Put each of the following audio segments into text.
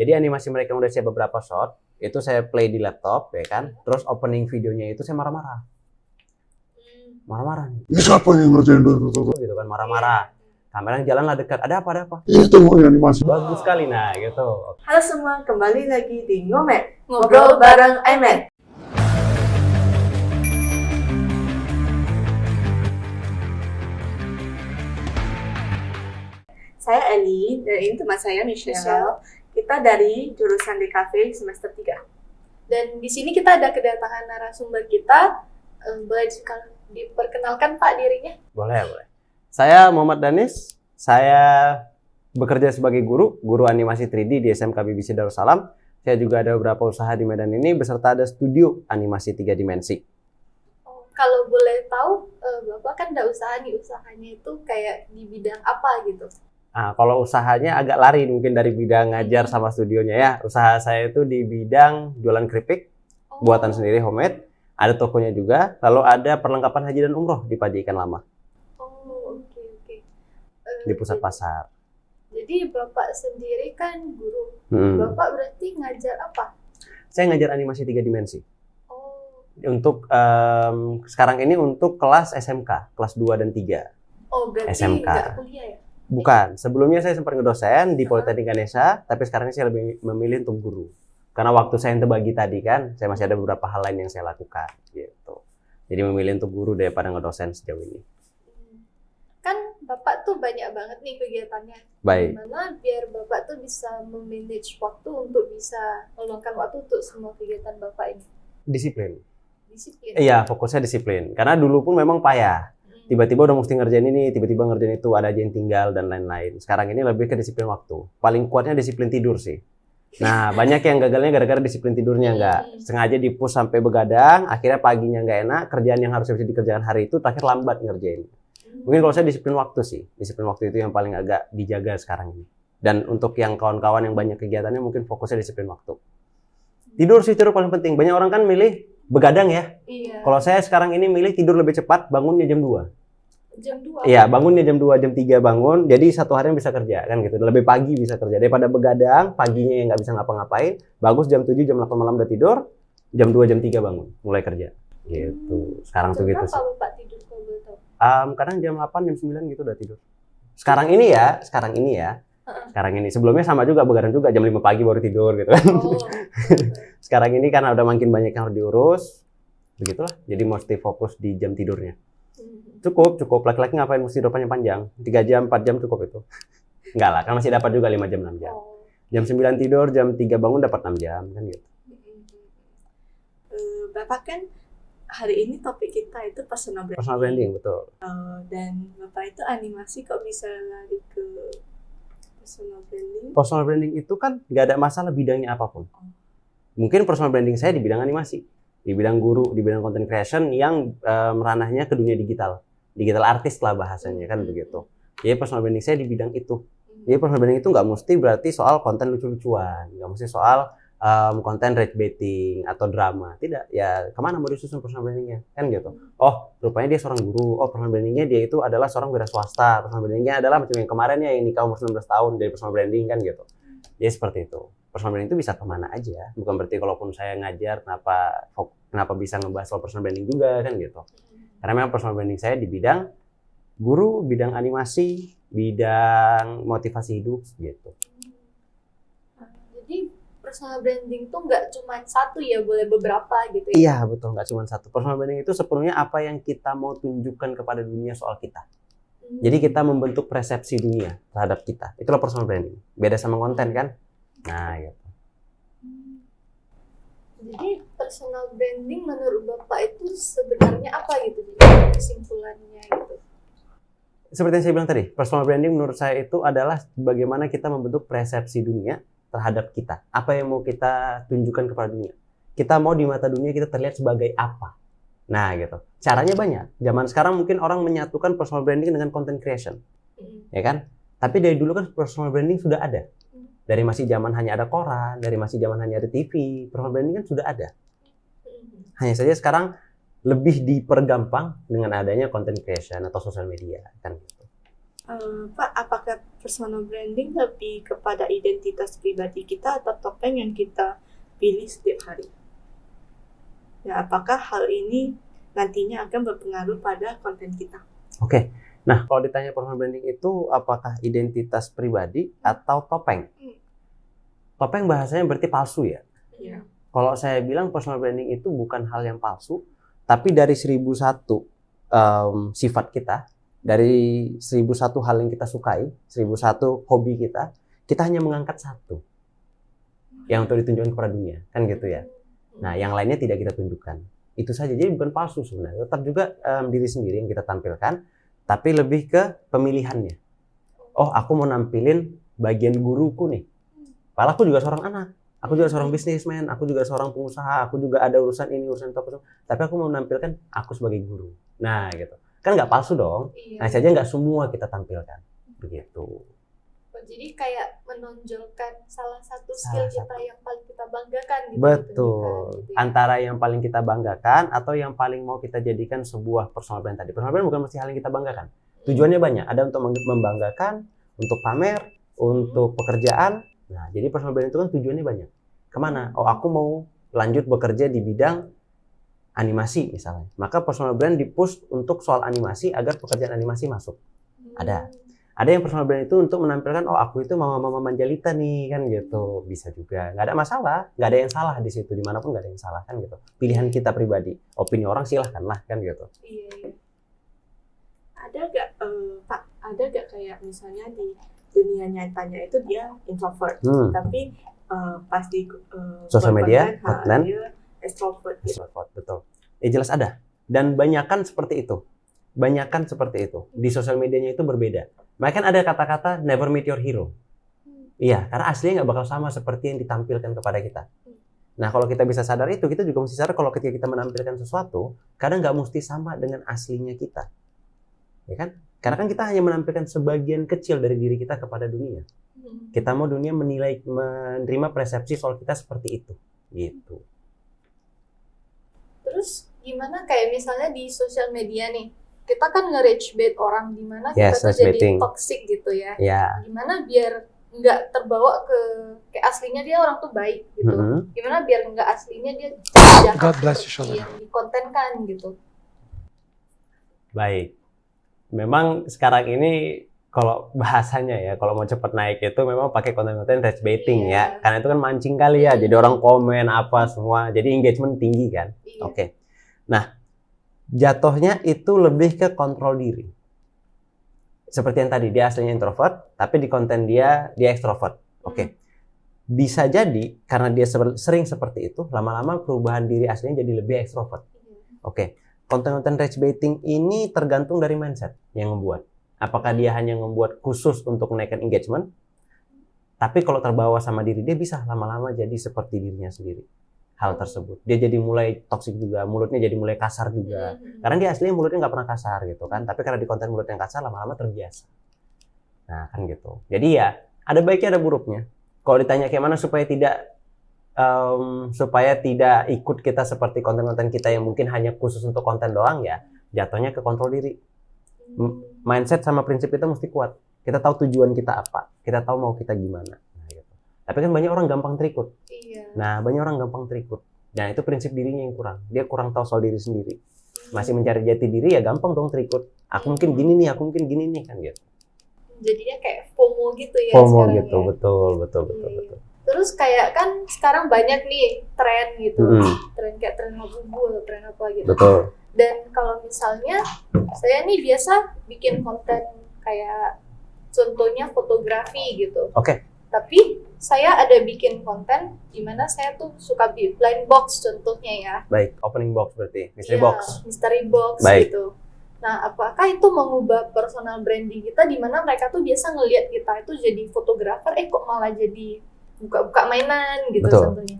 Jadi animasi mereka udah saya beberapa shot, itu saya play di laptop, ya kan. Terus opening videonya itu saya marah-marah. Marah-marah. Ini siapa yang ngerjain gitu kan, marah-marah. Kameranya jalan lah dekat. Ada apa, ada apa? Itu mau animasi. Bagus sekali, nah gitu. Halo semua, kembali lagi di Ngomek, ngobrol bareng iMac. Saya Eli, dan ini teman saya Michelle. Kita dari jurusan DKV semester 3. Dan di sini kita ada kedatangan narasumber kita. Boleh diperkenalkan Pak dirinya? Boleh, boleh. Saya Muhammad Danis. Saya bekerja sebagai guru animasi 3D di SMK BBC Darussalam. Saya juga ada beberapa usaha di Medan ini, beserta ada studio animasi 3 dimensi. Oh, kalau boleh tahu, Bapak kan ada usaha nih, usahanya itu kayak di bidang apa gitu? Nah, kalau usahanya agak lari mungkin dari bidang ngajar sama studionya ya. Usaha saya itu di bidang jualan keripik, buatan sendiri homemade. Ada tokonya juga, lalu ada perlengkapan haji dan umroh di Paji Ikan Lama. Oh, oke. Di pusat pasar. Jadi Bapak sendiri kan guru. Bapak berarti ngajar apa? Saya ngajar animasi 3 dimensi. Oh. Untuk sekarang ini untuk kelas SMK, kelas 2 dan 3. Oh, berarti SMK. nggak kuliah ya? Bukan, sebelumnya saya sempat ngedosen di Politeknik Ganesha, tapi sekarang ini saya lebih memilih untuk guru. Karena waktu saya yang terbagi tadi kan, saya masih ada beberapa hal lain yang saya lakukan gitu. Jadi memilih untuk guru daripada ngedosen sejauh ini. Kan Bapak tuh banyak banget nih kegiatannya. Baik. Gimana biar Bapak tuh bisa memanage waktu untuk bisa meluangkan waktu untuk semua kegiatan Bapak ini? Disiplin. Disiplin? Iya, fokusnya disiplin. Karena dulu pun memang payah. Tiba-tiba udah mesti ngerjain ini, tiba-tiba ngerjain itu, ada aja yang tinggal, dan lain-lain. Sekarang ini lebih ke disiplin waktu. Paling kuatnya disiplin tidur sih. Nah, banyak yang gagalnya gara-gara disiplin tidurnya nggak. Sengaja di-push sampai begadang, akhirnya paginya nggak enak, kerjaan yang harusnya bisa dikerjakan hari itu, terakhir lambat ngerjain. Mungkin kalau saya disiplin waktu sih. Disiplin waktu itu yang paling agak dijaga sekarang ini. Dan untuk yang kawan-kawan yang banyak kegiatannya, mungkin fokusnya disiplin waktu. Tidur sih, tidur paling penting. Banyak orang kan milih begadang ya. Iya. Kalau saya sekarang ini milih tidur lebih cepat, bangunnya jam 2. Jam 2? Iya, bangunnya jam 2, jam 3 bangun. Jadi satu hari bisa kerja, kan gitu. Lebih pagi bisa kerja. Daripada begadang, paginya yang nggak bisa ngapa-ngapain. Bagus jam 7, jam 8 malam udah tidur. Jam 2, jam 3 bangun. Mulai kerja. Gitu. Sekarang tuh gitu sih. Berapa Bapak tidur kalau boleh tahu? Kadang jam 8, jam 9 gitu udah tidur. Sekarang ini ya. Sekarang ini. Sebelumnya sama juga, begadang juga. Jam 5 pagi baru tidur gitu kan. Oh. Sekarang ini karena udah makin banyak yang harus diurus. Begitulah. Jadi mesti fokus di jam tidurnya. Cukup. Laki-laki ngapain mesti tidur panjang-panjang? 3 jam, 4 jam cukup itu. Enggak lah, kan masih dapat juga 5 jam, 6 jam. Jam 9 tidur, jam 3 bangun dapat 6 jam, kan gitu. Bapak kan hari ini topik kita itu personal branding. Personal branding, betul. Dan Bapak itu animasi kok bisa lari ke personal branding? Personal branding itu kan nggak ada masalah bidangnya apapun. Mungkin personal branding saya di bidang animasi. Di bidang guru, di bidang content creation yang ranahnya ke dunia digital artis lah bahasanya kan begitu. Jadi personal branding saya di bidang itu. Jadi personal branding itu nggak mesti berarti soal konten lucu-lucuan, nggak mesti soal konten rage baiting atau drama, tidak. Ya kemana mau disusun personal brandingnya kan gitu. Oh rupanya dia seorang guru, oh personal brandingnya dia itu adalah seorang wira swasta, personal brandingnya adalah macam yang kemarin ya yang nikah umur 19 tahun dari personal branding kan gitu. Jadi seperti itu. Personal branding itu bisa kemana aja, bukan berarti kalaupun saya ngajar kenapa bisa ngebahas soal personal branding juga kan gitu. Karena memang personal branding saya di bidang guru, bidang animasi, bidang motivasi hidup gitu. Jadi personal branding tuh nggak cuma satu ya, boleh beberapa gitu ya? Iya betul, nggak cuma satu. Personal branding itu sepenuhnya apa yang kita mau tunjukkan kepada dunia soal kita. Jadi kita membentuk persepsi dunia terhadap kita. Itulah personal branding. Beda sama konten kan? Nah, gitu. Jadi personal branding menurut Bapak itu sebenarnya apa gitu? Jadi kesimpulannya gitu. Seperti yang saya bilang tadi, personal branding menurut saya itu adalah bagaimana kita membentuk persepsi dunia terhadap kita. Apa yang mau kita tunjukkan kepada dunia. Kita mau di mata dunia kita terlihat sebagai apa. Nah, gitu. Caranya banyak. Zaman sekarang mungkin orang menyatukan personal branding dengan content creation. Ya kan? Tapi dari dulu kan personal branding sudah ada. Dari masih zaman hanya ada koran, dari masih zaman hanya ada TV, personal branding kan sudah ada. Hanya saja sekarang lebih dipergampang dengan adanya content creation atau sosial media kan gitu. Pak, apakah personal branding lebih kepada identitas pribadi kita atau topeng yang kita pilih setiap hari? Ya, apakah hal ini nantinya akan berpengaruh pada konten kita? Oke. Nah, kalau ditanya personal branding itu apakah identitas pribadi atau topeng? Topeng bahasanya berarti palsu ya. Ya. Kalau saya bilang personal branding itu bukan hal yang palsu, tapi dari 1001 sifat kita, dari 1001 hal yang kita sukai, 1001 hobi kita hanya mengangkat satu yang untuk ditunjukkan kepada dunia, kan gitu ya. Nah, yang lainnya tidak kita tunjukkan. Itu saja, jadi bukan palsu sebenarnya. Tetap juga diri sendiri yang kita tampilkan, tapi lebih ke pemilihannya. Oh, aku mau nampilin bagian guruku nih. Padahal aku juga seorang anak. Aku juga seorang bisnismen, aku juga seorang pengusaha, aku juga ada urusan ini, urusan itu, tapi aku mau menampilkan aku sebagai guru. Nah, gitu. Kan nggak palsu dong. Iya. Nah, saja nggak semua kita tampilkan. Begitu. Jadi kayak menonjolkan salah satu skill kita yang paling kita banggakan gitu. Betul. Gitu ya. Antara yang paling kita banggakan atau yang paling mau kita jadikan sebuah personal brand tadi. Personal brand bukan mesti hal yang kita banggakan. Tujuannya banyak. Ada untuk membanggakan, untuk pamer, untuk pekerjaan. Nah, jadi personal brand itu kan tujuannya banyak. Kemana? Oh, aku mau lanjut bekerja di bidang animasi misalnya. Maka personal brand di-push untuk soal animasi agar pekerjaan animasi masuk. Ada yang personal brand itu untuk menampilkan, oh aku itu mama-mama Manjalita nih, kan gitu. Bisa juga. Nggak ada masalah. Nggak ada yang salah di situ. Dimanapun nggak ada yang salah, kan gitu. Pilihan kita pribadi. Opini orang silahkanlah, kan gitu. Iya. Ada gak, Pak, ada gak kayak misalnya di dunia nyatanya itu dia introvert, tapi pas di sosial media, konten, dia extrovert. Betul. Jelas ada. Dan banyakan seperti itu. Di sosial medianya itu berbeda. Bahkan ada kata-kata never meet your hero. Iya, karena aslinya nggak bakal sama seperti yang ditampilkan kepada kita. Nah, kalau kita bisa sadar itu, kita juga mesti sadar kalau ketika kita menampilkan sesuatu, kadang nggak mesti sama dengan aslinya kita. Ya kan? Karena kan kita hanya menampilkan sebagian kecil dari diri kita kepada dunia. Kita mau dunia menerima persepsi soal kita seperti itu. Gitu. Terus gimana kayak misalnya di sosial media nih, kita kan nge-rage bait orang di mana kita tuh jadi toxic gitu ya. Gimana biar nggak terbawa ke kayak aslinya dia orang tuh baik gitu. Gimana biar nggak aslinya dia jahat yang dikontenkan gitu. Baik. Memang sekarang ini kalau bahasanya ya, kalau mau cepat naik itu memang pakai konten-konten rage baiting ya. Karena itu kan mancing kali ya, jadi orang komen apa semua, jadi engagement tinggi kan. Oke. Nah, jatuhnya itu lebih ke kontrol diri. Seperti yang tadi, dia aslinya introvert, tapi di konten dia extrovert. Oke. Bisa jadi karena dia sering seperti itu, lama-lama perubahan diri aslinya jadi lebih extrovert. Oke. Konten-konten rage baiting ini tergantung dari mindset yang membuat. Apakah dia hanya membuat khusus untuk menaikkan engagement? Tapi kalau terbawa sama diri, dia bisa lama-lama jadi seperti dirinya sendiri. Hal tersebut. Dia jadi mulai toksik juga, mulutnya jadi mulai kasar juga. Karena dia aslinya mulutnya nggak pernah kasar gitu kan. Tapi karena di konten mulut yang kasar, lama-lama terbiasa. Nah, kan gitu. Jadi ya, ada baiknya, ada buruknya. Kalau ditanya kayak mana supaya tidak ikut kita seperti konten-konten kita yang mungkin hanya khusus untuk konten doang ya, jatuhnya ke kontrol diri. Mindset sama prinsip kita mesti kuat. Kita tahu tujuan kita apa, kita tahu mau kita gimana. Nah, gitu. Tapi kan banyak orang gampang terikut. Nah, banyak orang gampang terikut. Nah, itu prinsip dirinya yang kurang. Dia kurang tahu soal diri sendiri. Masih mencari jati diri ya gampang dong terikut. Aku mungkin gini nih, kan gitu. Jadinya kayak FOMO gitu ya. FOMO gitu, ya? Betul. Terus kayak kan sekarang banyak nih tren gitu, tren kayak tren ngobubul, tren apa gitu. Betul. Dan kalau misalnya saya nih biasa bikin konten kayak contohnya fotografi gitu. Oke. Tapi saya ada bikin konten di mana saya tuh suka blind box contohnya ya. Baik, opening box berarti, mystery box. Mystery box. Baik. Gitu. Nah, apakah itu mengubah personal branding kita di mana mereka tuh biasa ngelihat kita itu jadi fotografer, kok malah jadi buka-buka mainan gitu. Betul. Contohnya.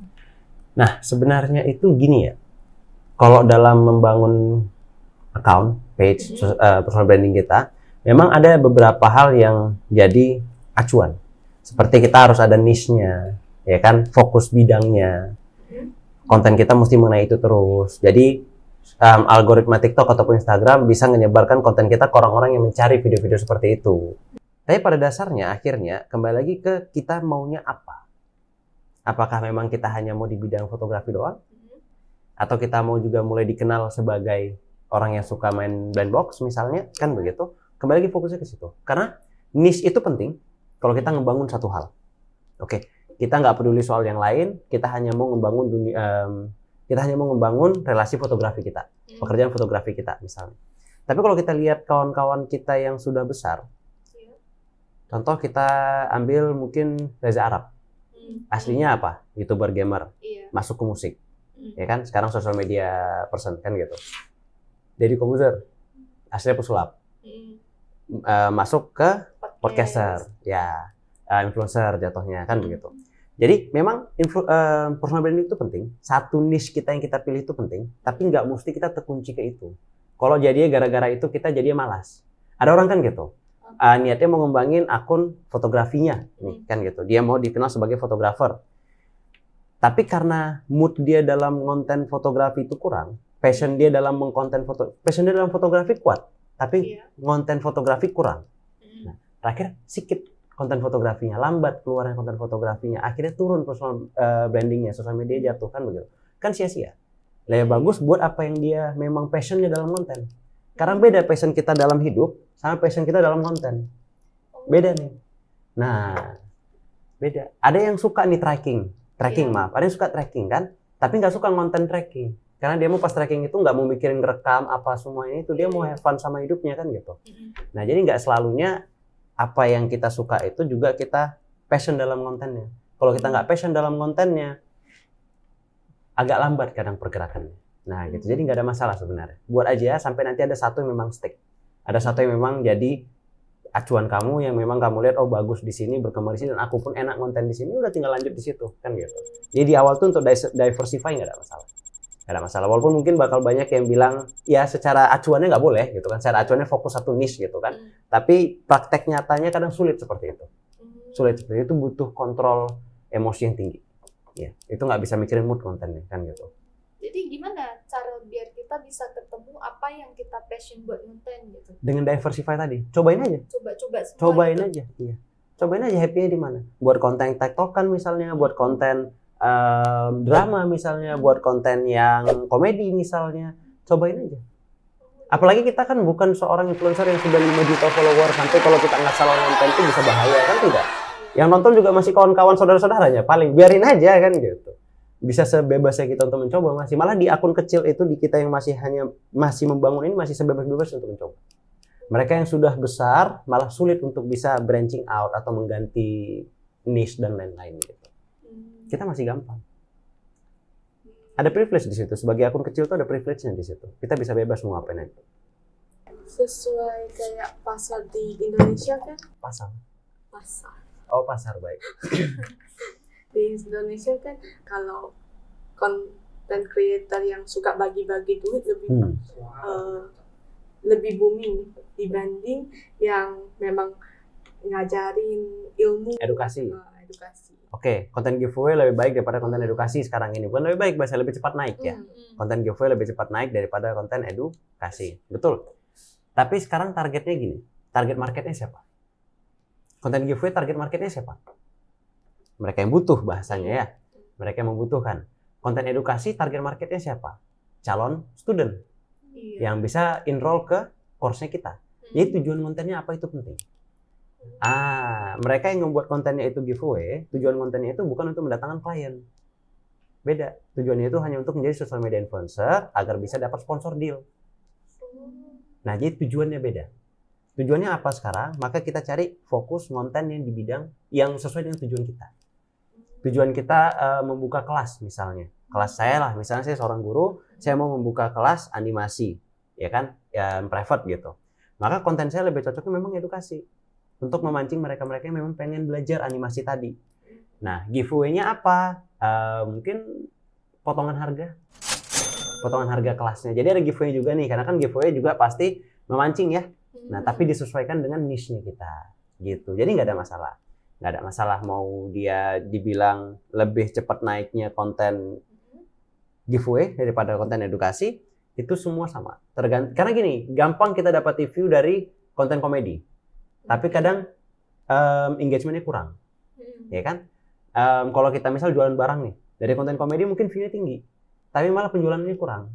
Nah, sebenarnya itu gini ya. Kalau dalam membangun account, page, personal branding kita, memang ada beberapa hal yang jadi acuan. Seperti kita harus ada niche-nya, ya kan, fokus bidangnya. Konten kita mesti mengenai itu terus. Jadi, algoritma TikTok ataupun Instagram bisa menyebarkan konten kita ke orang-orang yang mencari video-video seperti itu. Tapi pada dasarnya akhirnya kembali lagi ke kita maunya apa. Apakah memang kita hanya mau di bidang fotografi doang? Atau kita mau juga mulai dikenal sebagai orang yang suka main blind box misalnya, kan begitu. Kembali lagi fokusnya ke situ. Karena niche itu penting kalau kita ngebangun satu hal. Oke, kita nggak peduli soal yang lain, kita hanya mau ngebangun relasi fotografi kita, pekerjaan fotografi kita misalnya. Tapi kalau kita lihat kawan-kawan kita yang sudah besar, contoh kita ambil mungkin Reza Arab, aslinya apa? YouTuber gamer, masuk ke musik, ya kan? Sekarang social media person kan gitu. Deddy Kobuzer, aslinya pesulap, masuk ke podcaster, ya influencer jatuhnya kan begitu. Jadi memang personal branding itu penting. Satu niche kita yang kita pilih itu penting, tapi nggak mesti kita terkunci ke itu. Kalau jadinya gara-gara itu kita jadinya malas. Ada orang kan gitu, niatnya mau ngembangin akun fotografinya, nih kan gitu. Dia mau dikenal sebagai fotografer. Tapi karena mood dia dalam konten fotografi itu kurang, passion dia dalam fotografi kuat, tapi konten fotografi kurang. Nah, terakhir sikit konten fotografinya, lambat keluarnya konten fotografinya, akhirnya turun personal brandingnya, sosial media jatuh kan begitu. Kan sia-sia. Lah ya bagus buat apa yang dia memang passionnya dalam konten. Karena beda passion kita dalam hidup sama passion kita dalam konten. Beda nih. Nah, beda. Ada yang suka nih tracking maaf. Ada yang suka tracking kan, tapi nggak suka konten tracking. Karena dia mau pas tracking itu nggak mau mikirin rekam apa semuanya itu, dia mau have fun sama hidupnya kan gitu. Nah jadi nggak selalunya apa yang kita suka itu juga kita passion dalam kontennya. Kalau kita nggak passion dalam kontennya, agak lambat kadang pergerakannya. Nah gitu, jadi nggak ada masalah sebenarnya. Buat aja sampai nanti ada satu yang memang stick. Ada satu yang memang jadi acuan kamu yang memang kamu lihat, oh bagus di sini, berkembang di sini, dan aku pun enak konten di sini, udah tinggal lanjut di situ kan gitu. Jadi di awal tuh untuk diversify nggak ada masalah. Nggak ada masalah, walaupun mungkin bakal banyak yang bilang ya secara acuannya nggak boleh gitu kan, secara acuannya fokus satu niche gitu kan, tapi praktek nyatanya kadang sulit seperti itu. Sulit seperti itu, butuh kontrol emosi yang tinggi ya, itu nggak bisa mikirin mood kontennya kan gitu. Jadi gimana cara biar kita bisa ketemu apa yang kita passion buat konten gitu? Dengan diversify tadi, cobain aja. Cobain gitu. Aja, iya. Cobain aja happy-nya di mana. Buat konten TikTok-an misalnya, buat konten drama misalnya, buat konten yang komedi misalnya, cobain aja. Apalagi kita kan bukan seorang influencer yang sudah 5 juta follower, sampai kalau kita nggak salah konten itu bisa bahaya kan, tidak. Yang nonton juga masih kawan-kawan saudara-saudaranya, paling biarin aja kan gitu. Bisa sebebasnya kita untuk mencoba, masih malah di akun kecil itu di kita yang masih membangun ini masih sebebas-bebas untuk mencoba. Mereka yang sudah besar malah sulit untuk bisa branching out atau mengganti niche dan lain-lain gitu. Kita masih gampang. Ada privilege di situ. Sebagai akun kecil tuh ada privilege-nya di situ. Kita bisa bebas mau ngapain aja. Sesuai kayak pasar di Indonesia kan? Pasar. Oh, pasar, baik. Di Indonesia kan kalau content creator yang suka bagi-bagi duit lebih booming dibanding yang memang ngajarin ilmu, edukasi. Oke, konten giveaway lebih baik daripada konten edukasi sekarang ini. Bukan lebih baik, bahasa lebih cepat naik ya. Konten giveaway lebih cepat naik daripada konten edukasi. Betul. Tapi sekarang targetnya gini. Target marketnya siapa? Konten giveaway target marketnya siapa? Mereka yang butuh bahasanya ya. Mereka yang membutuhkan. Konten edukasi target marketnya siapa? Calon student. Yang bisa enroll ke course-nya kita. Jadi tujuan kontennya apa itu penting. Mereka yang membuat kontennya itu giveaway, tujuan kontennya itu bukan untuk mendatangkan klien. Beda. Tujuannya itu hanya untuk menjadi social media influencer agar bisa dapat sponsor deal. Nah, jadi tujuannya beda. Tujuannya apa sekarang? Maka kita cari fokus konten yang di bidang yang sesuai dengan tujuan kita. Tujuan kita membuka kelas misalnya. Kelas saya lah, misalnya saya seorang guru, saya mau membuka kelas animasi, ya kan? Ya, private gitu. Maka konten saya lebih cocoknya memang edukasi. Untuk memancing mereka-mereka yang memang pengen belajar animasi tadi. Nah, giveaway-nya apa? Mungkin potongan harga. Potongan harga kelasnya. Jadi ada giveaway juga nih, karena kan giveaway juga pasti memancing ya. Nah, tapi disesuaikan dengan niche-nya kita. Gitu. Jadi nggak ada masalah. Nggak ada masalah mau dia dibilang lebih cepat naiknya konten giveaway daripada konten edukasi, itu semua sama. Karena gini, gampang kita dapat view dari konten komedi. Tapi kadang engagementnya kurang, ya kan? Kalau kita misal jualan barang nih, dari konten komedi mungkin view-nya tinggi, tapi malah penjualannya kurang.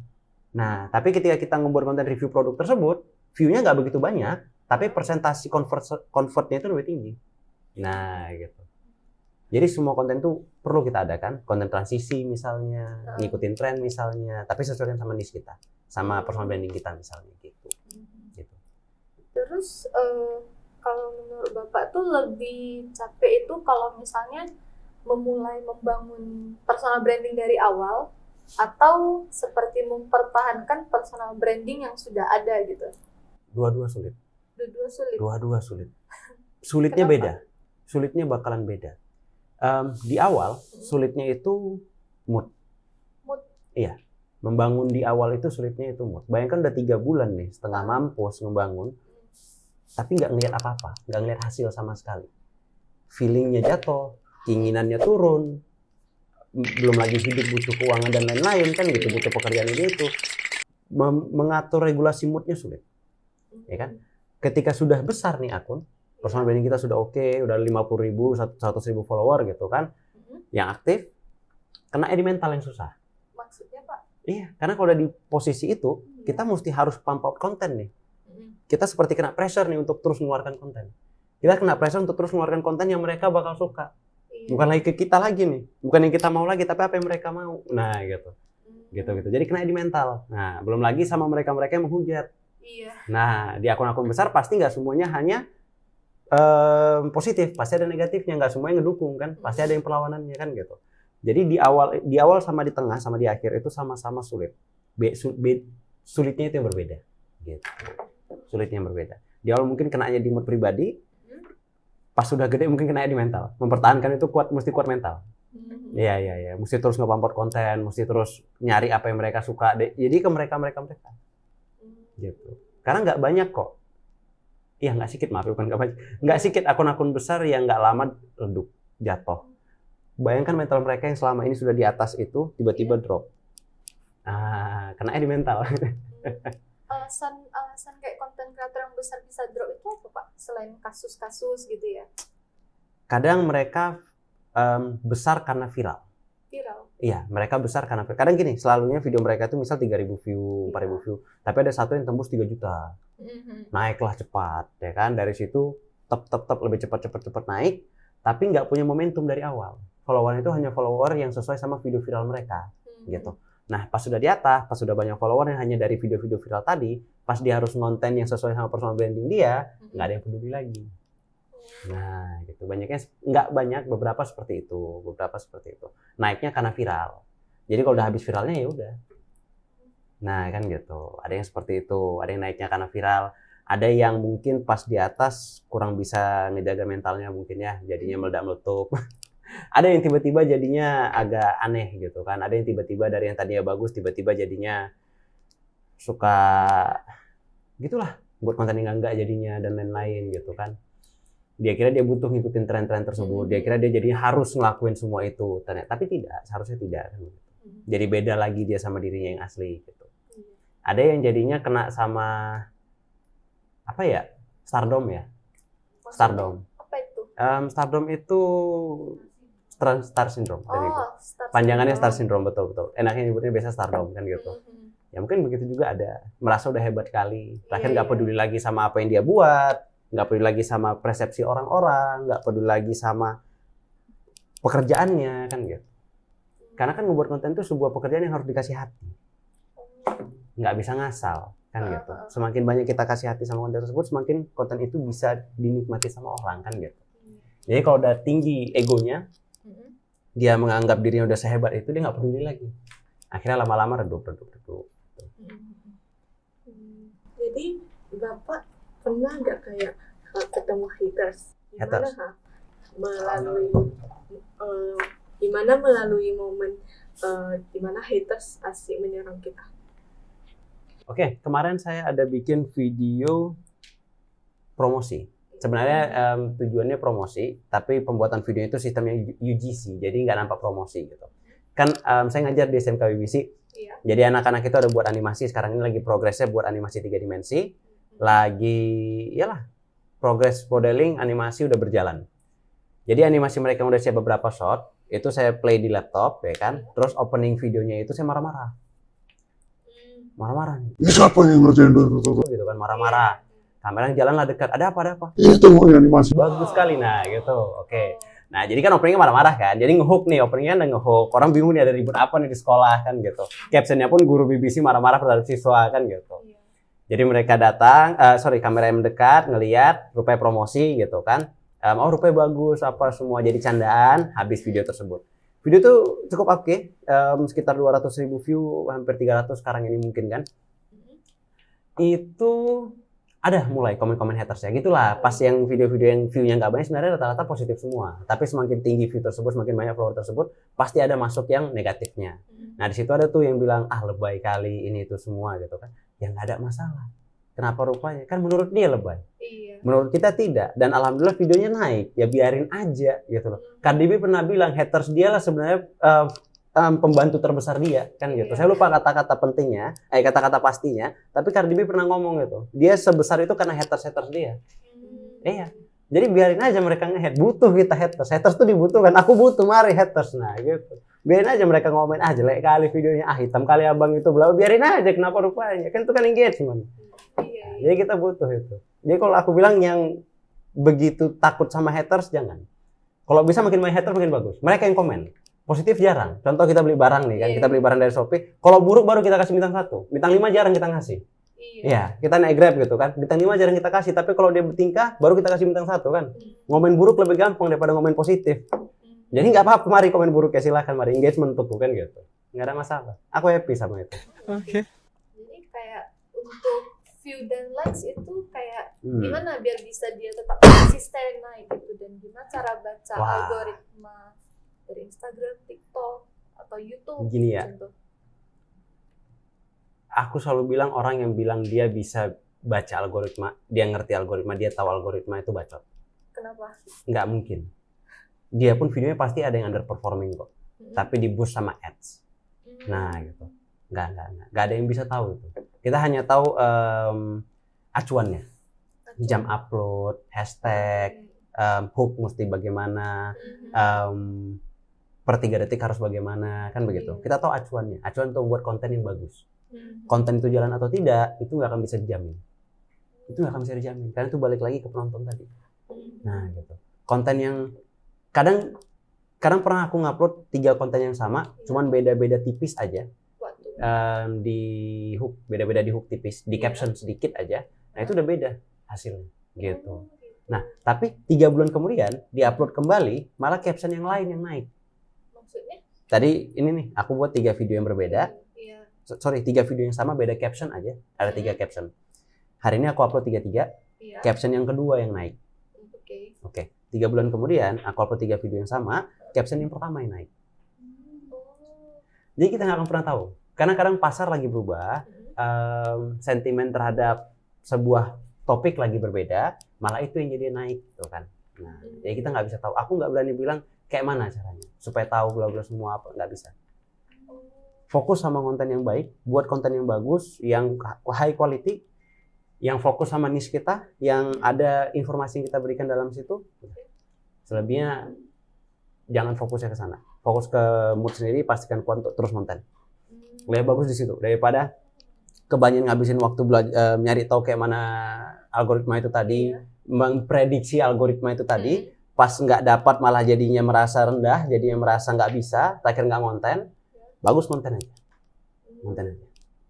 Nah, tapi ketika kita membuat konten review produk tersebut, view-nya nggak begitu banyak, tapi persentase convert-nya itu lebih tinggi. Nah, gitu. Jadi semua konten tuh perlu kita adakan, konten transisi misalnya, ngikutin tren misalnya, tapi sesuaikan sama niche kita, sama personal branding kita misalnya gitu. Terus kalau menurut Bapak tuh lebih capek itu kalau misalnya memulai membangun personal branding dari awal atau seperti mempertahankan personal branding yang sudah ada gitu? Dua-dua sulit. Dua-dua sulit. Dua-dua sulit. Sulitnya Kenapa? beda. Sulitnya bakalan beda. Di awal sulitnya itu mood. Mood. Iya. Membangun di awal itu sulitnya itu mood. Bayangkan udah 3 bulan nih setengah mampus membangun, tapi nggak ngelihat apa-apa, nggak ngelihat hasil sama sekali. Feelingnya jatuh, keinginannya turun, belum lagi hidup butuh keuangan dan lain-lain kan gitu, butuh pekerjaan ini itu. Mengatur regulasi moodnya sulit, ya kan? Ketika sudah besar nih akun, personal branding kita sudah oke, udah 50.000, 100.000 follower gitu kan, yang aktif, kena di mental yang susah. Maksudnya Pak? Iya, karena kalau udah di posisi itu, kita mesti harus pump out konten nih. Kita seperti kena pressure nih untuk terus mengeluarkan konten. Kita kena pressure untuk terus mengeluarkan konten yang mereka bakal suka. Bukan lagi ke kita lagi nih, bukan yang kita mau lagi, tapi apa yang mereka mau. Nah, gitu. Gitu. Jadi kena di mental. Nah, belum lagi sama mereka-mereka yang menghujat. Iya. Nah, di akun-akun besar pasti nggak semuanya hanya positif, pasti ada negatifnya, nggak semuanya ngedukung kan, pasti ada yang perlawanannya kan gitu. Jadi di awal sama di tengah sama di akhir itu sama-sama sulit. Sulitnya itu yang berbeda. Gitu. Sulitnya yang berbeda. Di awal mungkin kenanya di mood pribadi, pas sudah gede mungkin kenanya di mental. Mempertahankan itu mesti kuat mental. Iya. Mesti terus nge-pump out konten, mesti terus nyari apa yang mereka suka. Jadi ke mereka. Gitu. Karena nggak banyak kok. Iya nggak sedikit, maaf bukan nggak banyak. Nggak sedikit akun-akun besar yang nggak lama redup, jatuh. Bayangkan mental mereka yang selama ini sudah di atas itu tiba-tiba drop. Kenanya di mental. Alasan kayak konten kreator yang besar bisa drop itu apa Pak? Selain kasus-kasus gitu ya? Kadang mereka besar karena viral. Viral? Iya, mereka besar karena viral. Kadang gini, selalunya video mereka itu misal 3.000 view, 4.000 view. Tapi ada satu yang tembus 3 juta. Naiklah cepat, ya kan? Dari situ tep lebih cepat naik, tapi nggak punya momentum dari awal. Follower itu hanya follower yang sesuai sama video viral mereka, gitu. Nah, pas sudah di atas, pas sudah banyak follower yang hanya dari video-video viral tadi, pas dia harus ngonten yang sesuai sama personal branding dia, nggak ada yang peduli lagi. Nah, gitu. Banyaknya nggak banyak, beberapa seperti itu. Naiknya karena viral. Jadi kalau udah habis viralnya ya udah. Nah, kan gitu. Ada yang seperti itu, ada yang naiknya karena viral, ada yang mungkin pas di atas kurang bisa ngejaga mentalnya mungkin ya, jadinya meledak-meletup. Ada yang tiba-tiba jadinya agak aneh gitu kan. Ada yang tiba-tiba dari yang tadinya bagus tiba-tiba jadinya suka gitulah, buat konten yang enggak jadinya dan lain-lain gitu kan. Dia kira dia butuh ngikutin tren-tren tersebut. Dia kira dia jadi harus ngelakuin semua itu. Ternyata tapi tidak, seharusnya tidak kan. Jadi beda lagi dia sama dirinya yang asli gitu. Ada yang jadinya kena sama apa ya? Stardom ya. Stardom. Apa itu? Stardom itu Star Syndrome. Star Panjangannya Star Syndrome, betul. Enaknya nyebutnya biasa Stardom kan gitu. Ya mungkin begitu juga ada. Merasa udah hebat kali. Bahkan nggak peduli lagi sama apa yang dia buat. Nggak peduli lagi sama persepsi orang-orang. Nggak peduli lagi sama pekerjaannya kan gitu. Karena kan membuat konten itu sebuah pekerjaan yang harus dikasih hati. Nggak bisa ngasal kan gitu. Semakin banyak kita kasih hati sama konten tersebut, semakin konten itu bisa dinikmati sama orang kan gitu. Jadi kalau udah tinggi egonya, dia menganggap dirinya udah sehebat itu, dia nggak peduli lagi. Akhirnya lama-lama redup. Jadi Bapak pernah nggak kayak ketemu haters? Gimana melalui momen gimana haters asik menyerang kita? Oke, kemarin saya ada bikin video promosi. Sebenarnya tujuannya promosi, tapi pembuatan video itu sistemnya UGC, jadi nggak nampak promosi gitu. Kan saya ngajar di SMK BBC, jadi anak-anak itu ada buat animasi, sekarang ini lagi progresnya buat animasi 3 dimensi, lagi progress modeling animasi udah berjalan. Jadi animasi mereka udah siap beberapa shot, itu saya play di laptop ya kan. Terus opening videonya itu saya marah-marah. Marah-marah nih. Ini siapa yang ngerjain gitu kan, marah-marah. Kamera jalan lah dekat. Ada apa? Itu animasi. Bagus sekali nah gitu. Oke. Nah, jadi kan openingnya marah-marah kan. Jadi ngehook nih, openingnya ada ngehook. Orang bingung nih ada ribut apa nih di sekolah kan gitu. Captionnya pun guru BBC marah-marah terhadap siswa kan gitu. Jadi mereka datang, kamera yang mendekat, ngelihat, rupanya promosi gitu kan. Rupanya bagus, apa semua jadi candaan, habis video tersebut. Video itu cukup oke, sekitar 200.000 view, hampir 300 sekarang ini mungkin kan. Itu ada mulai komen-komen haters ya gitulah. Pas yang video-video yang view-nya nggak banyak sebenarnya rata-rata positif semua. Tapi semakin tinggi view tersebut, semakin banyak follower tersebut, pasti ada masuk yang negatifnya. Nah di situ ada tuh yang bilang lebay kali ini itu semua gitu kan. Ya nggak ada masalah. Kenapa rupanya? Kan menurut dia lebay. Iya. Menurut kita tidak. Dan alhamdulillah videonya naik. Ya biarin aja gitu loh. Cardi B pernah bilang haters dia lah sebenarnya pembantu terbesar dia kan gitu. Saya lupa kata-kata pentingnya, kata-kata pastinya, tapi Cardi B pernah ngomong gitu. Dia sebesar itu karena haters dia. Iya. Jadi biarin aja mereka nge-hate. Butuh kita haters. Haters tuh dibutuhkan. Aku butuh, mari haters. Nah gitu. Biarin aja mereka ngomongin, jelek kali videonya, hitam kali abang itu, biarin aja, kenapa rupanya. Kan itu kan engagement. Jadi kita butuh itu. Jadi kalau aku bilang yang begitu takut sama haters, jangan. Kalau bisa makin banyak haters makin bagus. Mereka yang komen. Positif jarang. Contoh kita beli barang nih kan, kita beli barang dari Shopee. Kalau buruk baru kita kasih bintang 1. Bintang 5 jarang kita ngasih. Iya, kita naik Grab gitu kan. Bintang 5 jarang kita kasih, tapi kalau dia bertingkah baru kita kasih bintang 1 kan. Ngomen buruk lebih gampang daripada ngomen positif. Jadi nggak apa-apa, mari komen buruk ya silakan, mari engagement untuk kan gitu. Nggak ada masalah. Aku happy sama itu. Oke. Jadi kayak untuk view dan likes itu kayak gimana biar bisa dia tetap konsisten naik gitu, dan gimana cara baca algoritma dari Instagram, TikTok, atau YouTube. Gini ya, aku selalu bilang orang yang bilang dia bisa baca algoritma, dia ngerti algoritma, dia tahu algoritma itu bacot. Kenapa? Nggak mungkin. Dia pun videonya pasti ada yang underperforming kok, tapi di boost sama ads. Nah gitu, nggak ada yang bisa tahu itu. Kita hanya tahu acuannya, jam upload, hashtag, hook mesti bagaimana, per 3 detik harus bagaimana, kan begitu. Kita tahu acuannya, acuan untuk membuat konten yang bagus. Konten itu jalan atau tidak, itu nggak akan bisa dijamin. Itu nggak akan bisa dijamin, karena itu balik lagi ke penonton tadi. Nah gitu, konten yang kadang pernah aku ngupload 3 konten yang sama, cuman beda-beda tipis aja. Di hook, beda-beda di hook tipis, di caption sedikit aja. Nah itu udah beda hasilnya gitu. Nah tapi 3 bulan kemudian diupload kembali, malah caption yang lain yang naik. Maksudnya? Tadi ini nih, aku buat 3 video yang berbeda. 3 video yang sama, beda caption aja. Ada 3 caption. Hari ini aku upload 3, caption yang kedua yang naik. Oke. 3 bulan kemudian aku upload 3 video yang sama, caption yang pertama yang naik. Jadi kita nggak akan pernah tahu. Karena kadang pasar lagi berubah, sentimen terhadap sebuah topik lagi berbeda, malah itu yang jadi naik, gitu kan. Nah, jadi kita nggak bisa tahu. Aku nggak berani bilang kayak mana caranya supaya tahu bla-bla semua apa, nggak bisa. Fokus sama konten yang baik, buat konten yang bagus, yang high quality, yang fokus sama niche kita, yang ada informasi yang kita berikan dalam situ. Selebihnya jangan fokusnya ke sana. Fokus ke mood sendiri, pastikan terus konten. Lebih bagus di situ daripada kebanyakan ngabisin waktu nyari tahu kayak mana algoritma itu tadi, memprediksi algoritma itu tadi, pas nggak dapat malah jadinya merasa rendah, jadinya merasa nggak bisa, terakhir nggak konten. Bagus konten aja.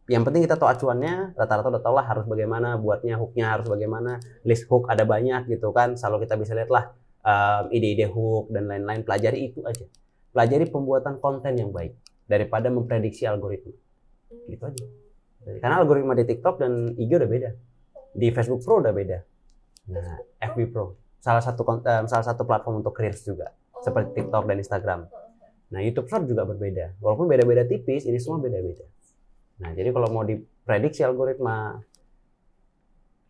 Yang penting kita tahu acuannya, rata-rata udah tahu lah harus bagaimana buatnya, hooknya harus bagaimana, list hook ada banyak gitu kan, selalu kita bisa lihat lah ide-ide hook dan lain-lain, pelajari itu aja. Pelajari pembuatan konten yang baik daripada memprediksi algoritma. Gitu aja. Karena algoritma di TikTok dan IG udah beda. Di Facebook Pro udah beda. Nah, FB Pro salah satu platform untuk reels juga, seperti TikTok dan Instagram. Nah, YouTube Short juga berbeda. Walaupun beda-beda tipis, ini semua beda-beda. Nah, jadi kalau mau diprediksi algoritma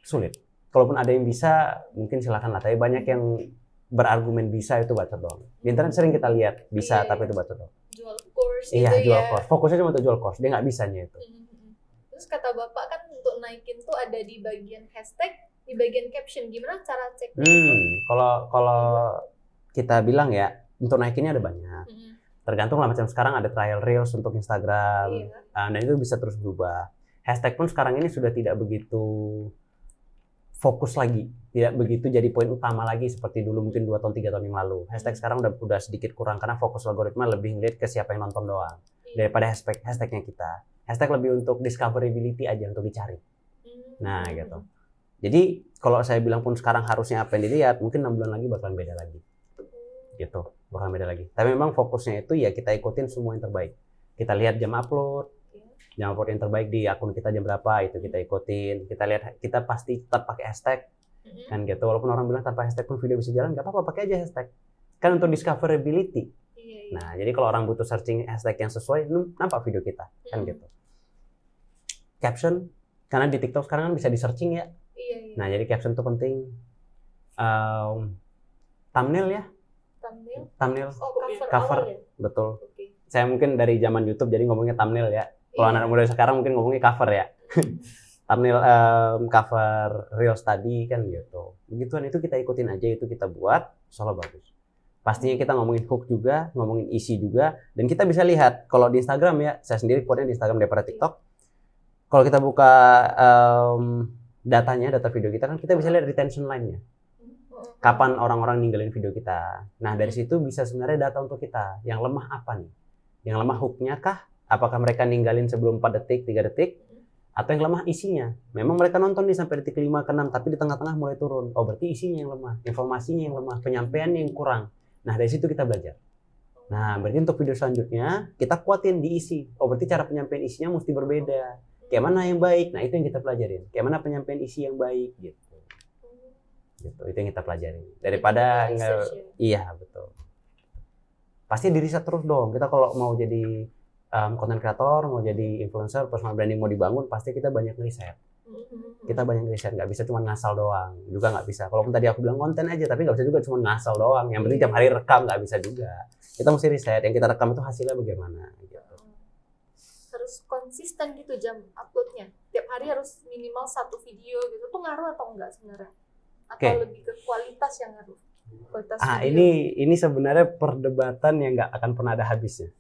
sulit. Kalaupun ada yang bisa, mungkin silakan lah. Tapi banyak yang berargumen bisa itu bacot doang. Di internet sering kita lihat bisa, tapi itu bacot doang. Jual course iya, gitu jual ya. course. Fokusnya cuma untuk jual course. Dia nggak bisanya itu. Terus kata Bapak kan untuk naikin tuh ada di bagian hashtag Di bagian caption gimana cara cek? Kalau kita bilang ya, untuk naikinnya ada banyak. Tergantung lah, macam sekarang ada trial reels untuk Instagram. Dan itu bisa terus berubah. Hashtag pun sekarang ini sudah tidak begitu fokus lagi, tidak begitu jadi poin utama lagi seperti dulu mungkin 2 tahun 3 tahun yang lalu. Hashtag sekarang udah sedikit kurang karena fokus algoritma lebih ngeliat ke siapa yang nonton doang daripada hashtagnya kita. Hashtag lebih untuk discoverability aja, untuk dicari. Nah gitu. Jadi kalau saya bilang pun sekarang harusnya apa yang dilihat, mungkin 6 bulan lagi bakalan beda lagi. Gitu, bakalan beda lagi. Tapi memang fokusnya itu ya kita ikutin semua yang terbaik. Kita lihat jam upload yang terbaik di akun kita jam berapa, itu kita ikutin. Kita lihat, kita pasti tetap pakai hashtag kan gitu. Walaupun orang bilang tanpa hashtag pun video bisa jalan, nggak apa-apa, pakai aja hashtag kan untuk discoverability. Nah jadi kalau orang butuh searching hashtag yang sesuai, nampak video kita kan gitu. Caption, karena di TikTok sekarang kan bisa di searching ya. Nah jadi caption itu penting. Thumbnail ya, thumbnail, cover ya? Betul. Saya mungkin dari zaman YouTube jadi ngomongnya thumbnail ya. Kalau anak muda sekarang mungkin ngomongnya cover ya. Thumbnail, cover reels tadi kan gitu. Begituan itu kita ikutin aja, itu kita buat, insyaallah bagus. Pastinya kita ngomongin hook juga, ngomongin isi juga, dan kita bisa lihat kalau di Instagram ya, saya sendiri quote-nya di Instagram daripada TikTok. Kalau kita buka data video kita kan kita bisa lihat retention line-nya. Kapan orang-orang ninggalin video kita. Nah dari situ bisa sebenarnya data untuk kita. Yang lemah apa nih? Yang lemah hook-nya kah? Apakah mereka ninggalin sebelum 4 detik, 3 detik? Atau yang lemah isinya? Memang mereka nonton nih sampai detik 5 ke 6, tapi di tengah-tengah mulai turun. Oh berarti isinya yang lemah, informasinya yang lemah, penyampaiannya yang kurang. Nah dari situ kita belajar. Nah berarti untuk video selanjutnya, kita kuatin di isi. Oh berarti cara penyampaian isinya mesti berbeda. Kayak mana yang baik? Nah itu yang kita pelajarin. Kayak mana penyampaian isi yang baik gitu. Gitu, itu yang kita pelajari. Daripada iya betul. Pasti di riset terus dong. Kita kalau mau jadi content creator, mau jadi influencer, personal branding mau dibangun, pasti kita banyak riset. Kita banyak riset, nggak bisa cuma ngasal doang. Juga nggak bisa. Kalaupun tadi aku bilang konten aja, tapi nggak bisa juga cuma ngasal doang. Yang penting tiap hari rekam, nggak bisa juga. Kita mesti riset. Yang kita rekam itu hasilnya bagaimana. Gitu. Harus konsisten gitu jam uploadnya. Tiap hari harus minimal 1 video gitu. Tuh ngaruh atau enggak sebenarnya? Atau lebih ke kualitas yang ngaruh? Kualitas video. Ini sebenarnya perdebatan yang nggak akan pernah ada habisnya.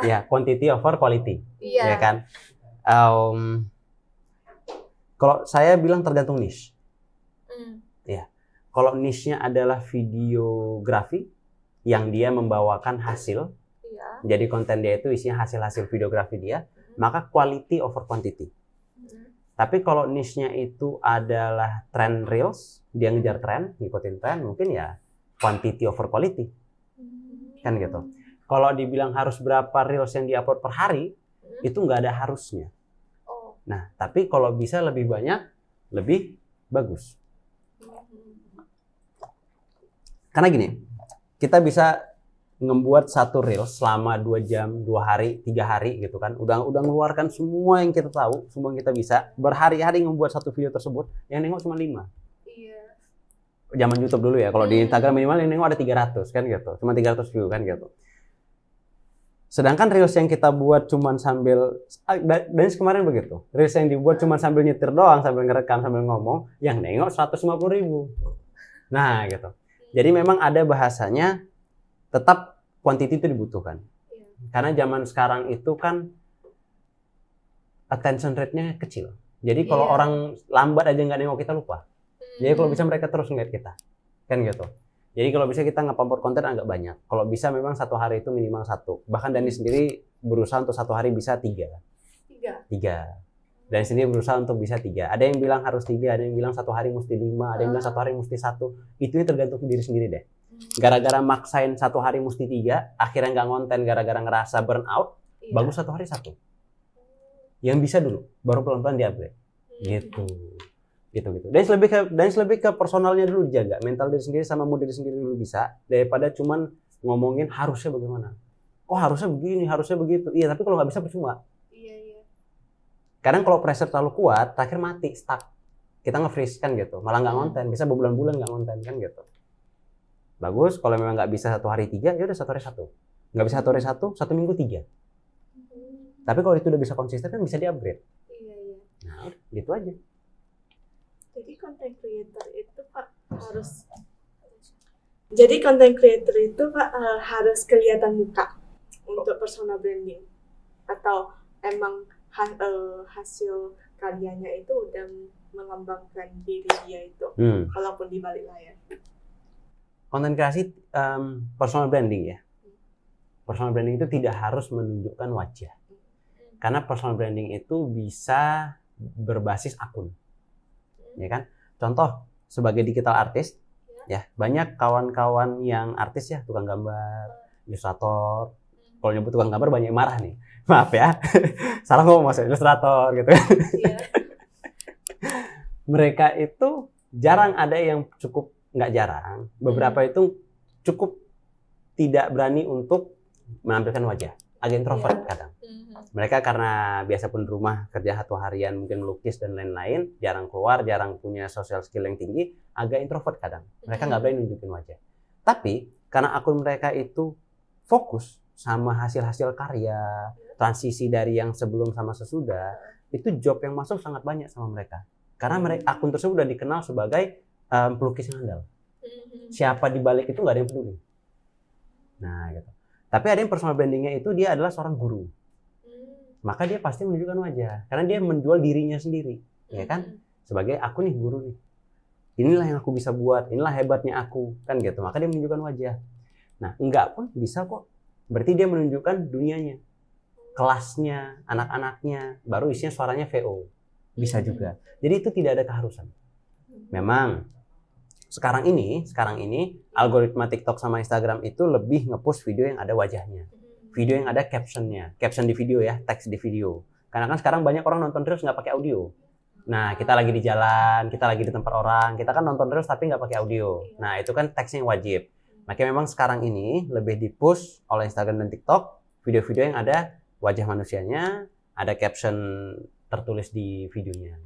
Ya, quantity over quality. Ya kan? Kalau saya bilang tergantung niche. Ya. Kalau niche-nya adalah videografi yang dia membawakan hasil. Jadi konten dia itu isinya hasil-hasil videografi dia, maka quality over quantity. Tapi kalau niche-nya itu adalah trend reels, dia ngejar tren, ngikutin tren, mungkin ya quantity over quality. Kan gitu. Kalau dibilang harus berapa reels yang diupload per hari, itu nggak ada harusnya. Nah, tapi kalau bisa lebih banyak, lebih bagus. Karena gini, kita bisa ngebuat 1 reels selama 2 jam, 2 hari, 3 hari gitu kan. Udah ngeluarkan semua yang kita tahu, semua yang kita bisa. Berhari-hari ngebuat 1 video tersebut, yang nengok cuma 5. Zaman YouTube dulu ya, kalau di Instagram minimal yang nengok ada 300 kan gitu. Cuma 300 view kan gitu. Sedangkan reels yang kita buat cuman sambil, dan kemarin begitu, reels yang dibuat cuman sambil nyetir doang, sambil ngerekam, sambil ngomong, yang nengok 150.000. Nah gitu. Jadi memang ada bahasanya, tetap quantity itu dibutuhkan. Karena zaman sekarang itu kan attention rate-nya kecil. Jadi kalau orang lambat aja nggak nengok kita lupa. Jadi kalau bisa mereka terus ngeliat kita. Kan gitu. Jadi kalau bisa kita nge-upload konten agak banyak. Kalau bisa memang 1 hari itu minimal 1. Bahkan Dani sendiri berusaha untuk 1 hari bisa 3. 3. Dani sendiri berusaha untuk bisa 3. Ada yang bilang harus 3, ada yang bilang 1 hari mesti 5, ada yang bilang 1 hari mesti 1. Itu tergantung diri sendiri deh. Gara-gara maksain 1 hari mesti 3, akhirnya nggak ngonten gara-gara ngerasa burn out, bagus 1 hari 1. Yang bisa dulu, baru pelan-pelan di-upgrade. Gitu. Dan lebih ke personalnya dulu dijaga, mental diri sendiri sama mood diri sendiri dulu bisa, daripada cuman ngomongin harusnya bagaimana. Oh harusnya begini, harusnya begitu. Iya, tapi kalau nggak bisa percuma. Kadang kalau pressure terlalu kuat, terakhir mati, stuck. Kita nge-freeze kan gitu, malah nggak ngonten, bisa berbulan-bulan nggak ngonten kan gitu. Bagus, kalau memang nggak bisa 1 hari 3, ya udah 1 hari 1. Nggak bisa 1 hari 1, 1 minggu 3. Tapi kalau itu udah bisa konsisten kan bisa di-upgrade. Nah, gitu aja. Jadi content creator itu Pak harus kelihatan muka untuk personal branding, atau emang hasil karyanya itu udah melambangkan diri dia itu, walaupun di balik layar. Konten kreasi personal branding ya. Personal branding itu tidak harus menunjukkan wajah. Karena personal branding itu bisa berbasis akun. Ya kan? Contoh sebagai digital artist ya, banyak kawan-kawan yang artis ya, tukang gambar, ilustrator. Kalau nyebut tukang gambar banyak yang marah nih. Maaf ya. Salah ngomong maksudnya ilustrator gitu. Mereka itu jarang ada yang cukup, nggak jarang, beberapa itu cukup tidak berani untuk menampilkan wajah, agak introvert kadang. Mereka karena biasa pun di rumah kerja satu harian, mungkin melukis dan lain-lain, jarang keluar, jarang punya social skill yang tinggi, agak introvert kadang. Mereka nggak berani nunjukin wajah. Tapi karena akun mereka itu fokus sama hasil-hasil karya, transisi dari yang sebelum sama sesudah, itu job yang masuk sangat banyak sama mereka. Karena akun tersebut udah dikenal sebagai pelukis yang handal. Siapa di balik itu nggak ada yang peduli. Nah, gitu. Tapi ada yang personal brandingnya itu dia adalah seorang guru. Maka dia pasti menunjukkan wajah. Karena dia menjual dirinya sendiri, ya kan? Sebagai aku nih guru nih. Inilah yang aku bisa buat. Inilah hebatnya aku, kan gitu. Maka dia menunjukkan wajah. Nah, enggak pun bisa kok. Berarti dia menunjukkan dunianya, kelasnya, anak-anaknya. Baru isinya suaranya VO. Bisa juga. Jadi itu tidak ada keharusan. Memang sekarang ini algoritma TikTok sama Instagram itu lebih nge-push video yang ada wajahnya, video yang ada captionnya, caption di video ya, teks di video. Karena kan sekarang banyak orang nonton reels nggak pakai audio. Nah, kita lagi di jalan, kita lagi di tempat orang, kita kan nonton reels tapi nggak pakai audio. Nah, itu kan teksnya yang wajib. Makanya memang sekarang ini lebih di-push oleh Instagram dan TikTok video-video yang ada wajah manusianya, ada caption tertulis di videonya.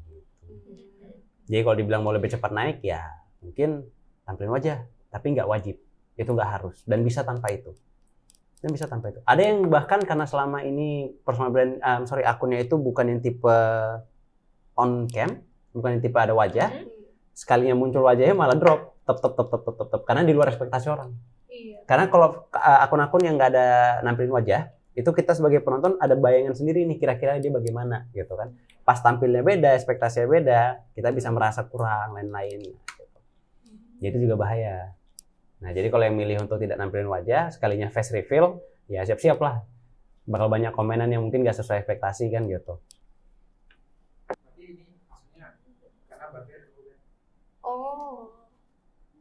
Jadi kalau dibilang mau lebih cepat naik ya mungkin tampilin wajah, tapi nggak wajib, itu nggak harus, dan bisa tanpa itu. Ada yang bahkan karena selama ini personal brand, akunnya itu bukan yang tipe on cam, bukan yang tipe ada wajah, sekalinya muncul wajahnya malah drop, tetep, karena di luar ekspektasi orang. Karena kalau akun-akun yang nggak ada nampilin wajah, itu kita sebagai penonton ada bayangan sendiri nih kira-kira dia bagaimana gitu kan. Pas tampilnya beda, ekspektasinya beda, kita bisa merasa kurang lain-lain. Gitu. Jadi itu juga bahaya. Nah, jadi kalau yang milih untuk tidak nampilin wajah, sekalinya face reveal, ya siap-siap lah. Bakal banyak komenan yang mungkin nggak sesuai ekspektasi kan gitu. Berarti ini maksudnya karena bagian dulu kan. Oh.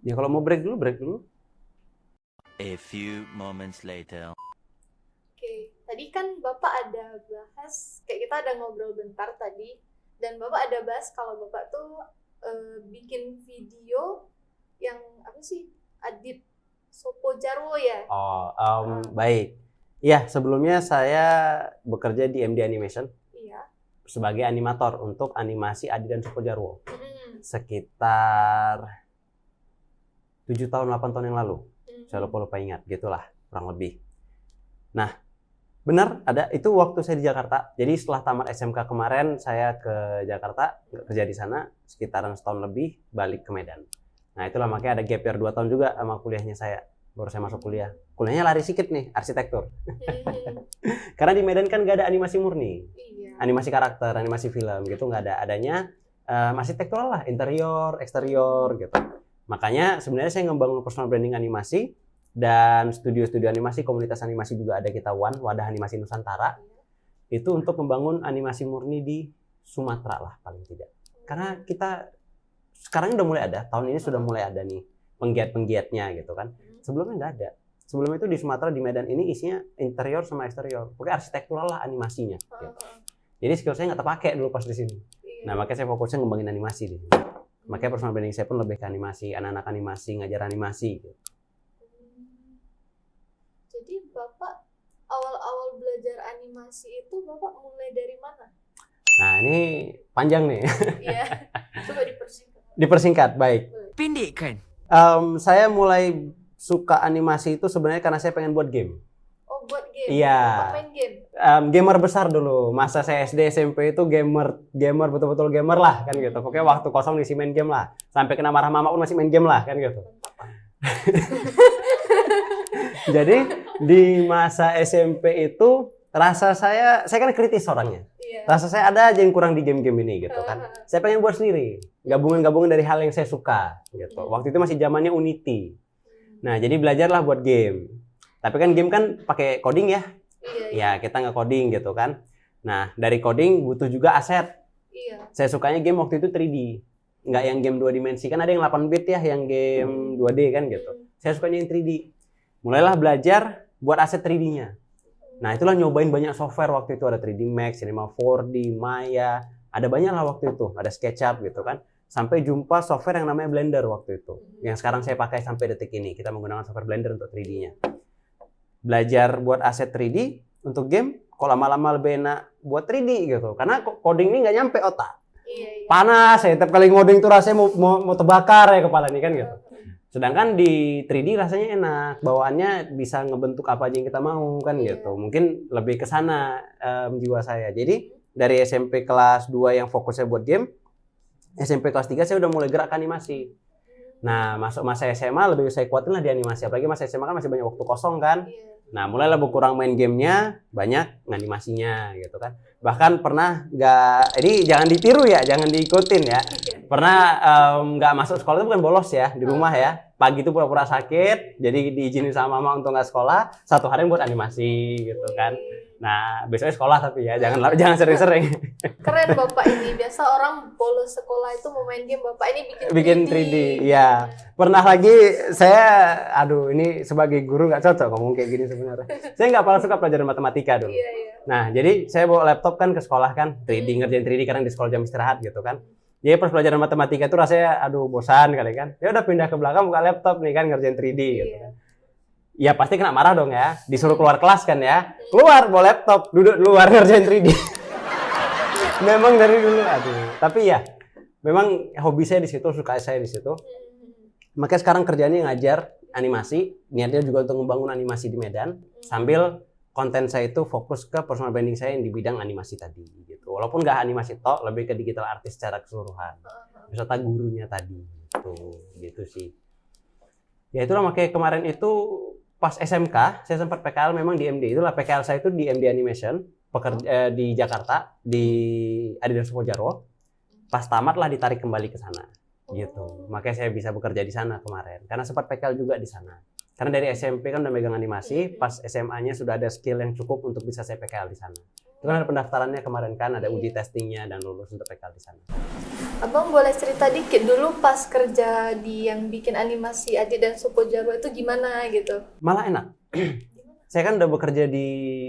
Ya kalau mau break dulu. A few moments later. Tadi kan Bapak ada bahas, kayak kita ada ngobrol bentar tadi, dan Bapak ada bahas kalau Bapak tuh bikin video yang apa sih, Adit Sopo Jarwo ya? Baik. Iya, sebelumnya saya bekerja di MD Animation. Iya. Sebagai animator untuk animasi Adit dan Sopo Jarwo. Sekitar 7 tahun, 8 tahun yang lalu. Saya lupa ingat, gitulah, kurang lebih. Nah, benar, ada itu waktu saya di Jakarta. Jadi setelah tamat SMK kemarin saya ke Jakarta, kerja di sana sekitaran setahun lebih, balik ke Medan. Nah, itulah makanya ada gap year 2 tahun juga sama kuliahnya saya. Baru saya masuk kuliah. Kuliahnya lari sedikit nih, arsitektur. Karena di Medan kan nggak ada animasi murni. Animasi karakter, animasi film gitu nggak ada. Adanya arsitektural lah, interior, eksterior gitu. Makanya sebenarnya saya ngebangun personal branding animasi. Dan studio-studio animasi, komunitas animasi juga ada kita Wadah Animasi Nusantara. Itu untuk membangun animasi murni di Sumatera lah paling tidak. Karena kita sekarang udah mulai ada, tahun ini sudah mulai ada nih penggiat-penggiatnya gitu kan. Sebelumnya nggak ada. Sebelumnya itu di Sumatera, di Medan ini isinya interior sama eksterior. Pokoknya arsitektural lah animasinya. Gitu. Jadi skill saya nggak terpakai dulu pas di sini. Nah, makanya saya fokusnya ngembangin animasi di sini. Makanya personal branding saya pun lebih ke animasi, anak-anak animasi, ngajar animasi gitu. Jadi Bapak awal-awal belajar animasi itu Bapak mulai dari mana? Nah, ini panjang nih. Iya, coba dipersingkat. Dipersingkat, baik. Pendekkan. Saya mulai suka animasi itu sebenarnya karena saya pengen buat game. Oh, buat game. game. Iya. Bapak main game. Gamer besar dulu. Masa saya SD SMP itu gamer betul-betul gamer lah kan gitu. Pokoknya waktu kosong diisi main game lah. Sampai kena marah mama pun masih main game lah kan gitu. Jadi di masa SMP itu rasa saya kan kritis orangnya. Iya. Rasa saya ada aja yang kurang di game-game ini gitu kan. Saya pengen buat sendiri, gabungan-gabungan dari hal yang saya suka gitu. Waktu itu masih zamannya Unity. Nah, jadi belajarlah buat game. Tapi kan game kan pakai coding ya. Iya. Ya, kita nggak coding gitu kan. Nah, dari coding butuh juga aset. Iya. Saya sukanya game waktu itu 3D. Nggak yang game 2 dimensi. Kan ada yang 8 bit ya, yang game 2D kan gitu. Saya sukanya yang 3D. Mulailah belajar buat aset 3D-nya. Nah, itulah nyobain banyak software waktu itu. Ada 3D Max, Cinema 4D, Maya. Ada banyak lah waktu itu. Ada SketchUp gitu kan. Sampai jumpa software yang namanya Blender waktu itu. Yang sekarang saya pakai sampai detik ini. Kita menggunakan software Blender untuk 3D-nya. Belajar buat aset 3D untuk game. Kok lama-lama lebih enak buat 3D gitu. Karena coding ini nggak nyampe otak. Iya. Panas ya. Tiap kali ngoding tuh rasanya mau terbakar ya kepala ini kan gitu. Sedangkan di 3D rasanya enak, bawaannya bisa ngebentuk apa aja yang kita mau kan gitu. Mungkin lebih ke sana jiwa saya. Jadi dari SMP kelas 2 yang fokusnya buat game, SMP kelas 3 saya udah mulai gerak ke animasi. Nah, masuk masa SMA lebih saya kuatin lah di animasi. Apalagi masa SMA kan masih banyak waktu kosong kan. Nah, mulailah berkurang main gamenya, banyak animasinya gitu kan. Bahkan pernah ini jangan ditiru ya, jangan diikutin ya. Pernah nggak masuk sekolah itu bukan bolos ya, di rumah ya. Pagi itu pura-pura sakit, jadi diizinin sama mama untuk nggak sekolah. 1 hari buat animasi gitu kan. Nah, besoknya sekolah tapi ya, jangan sering-sering. Keren Bapak ini. Biasa orang bolos sekolah itu mau main game, Bapak ini bikin 3D. Iya. Pernah lagi saya, ini sebagai guru nggak cocok ngomong kayak gini sebenarnya. Saya nggak pernah suka pelajaran matematika dulu. Iya. Nah, jadi saya bawa laptop kan ke sekolah kan, 3D, ngerjain 3D karena di sekolah jam istirahat gitu kan. Jadi pas pelajaran matematika itu rasanya bosan kali kan. Ya udah pindah ke belakang buka laptop nih kan ngerjain 3D gitu kan. Ya pasti kena marah dong ya. Disuruh keluar kelas kan ya. Keluar bawa laptop, duduk luar ngerjain 3D. Memang dari dulu Tapi ya memang hobi saya di situ, suka saya di situ. Makanya sekarang kerjanya ngajar animasi, niatnya juga untuk membangun animasi di Medan sambil konten saya itu fokus ke personal branding saya yang di bidang animasi tadi gitu. Walaupun nggak animasi tok, lebih ke digital artist secara keseluruhan. Beserta gurunya tadi gitu sih. Ya itulah makanya kemarin itu pas SMK, saya sempat PKL memang di MD. Itulah PKL saya itu di MD Animation, di Jakarta, di Adidas Sukojarwo. Pas tamat lah ditarik kembali ke sana gitu. Makanya saya bisa bekerja di sana kemarin karena sempat PKL juga di sana. Karena dari SMP kan udah megang animasi, pas SMA-nya sudah ada skill yang cukup untuk bisa saya PKL di sana. Itu kan ada pendaftarannya kemarin kan, ada uji testingnya dan lulus untuk PKL di sana. Abang boleh cerita dikit dulu pas kerja di yang bikin animasi Adi dan Sukojarwo itu gimana gitu? Malah enak. Saya kan udah bekerja di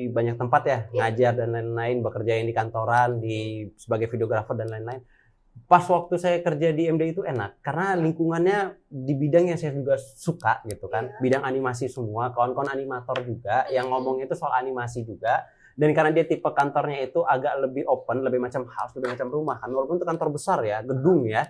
banyak tempat ya, ngajar dan lain-lain, bekerja yang di kantoran, sebagai videografer dan lain-lain. Pas waktu saya kerja di MD itu enak karena lingkungannya di bidang yang saya juga suka gitu kan, bidang animasi semua, kawan-kawan animator juga yang ngomong itu soal animasi juga, dan karena dia tipe kantornya itu agak lebih open, lebih macam house, lebih macam rumah kan, walaupun itu kantor besar ya, gedung ya,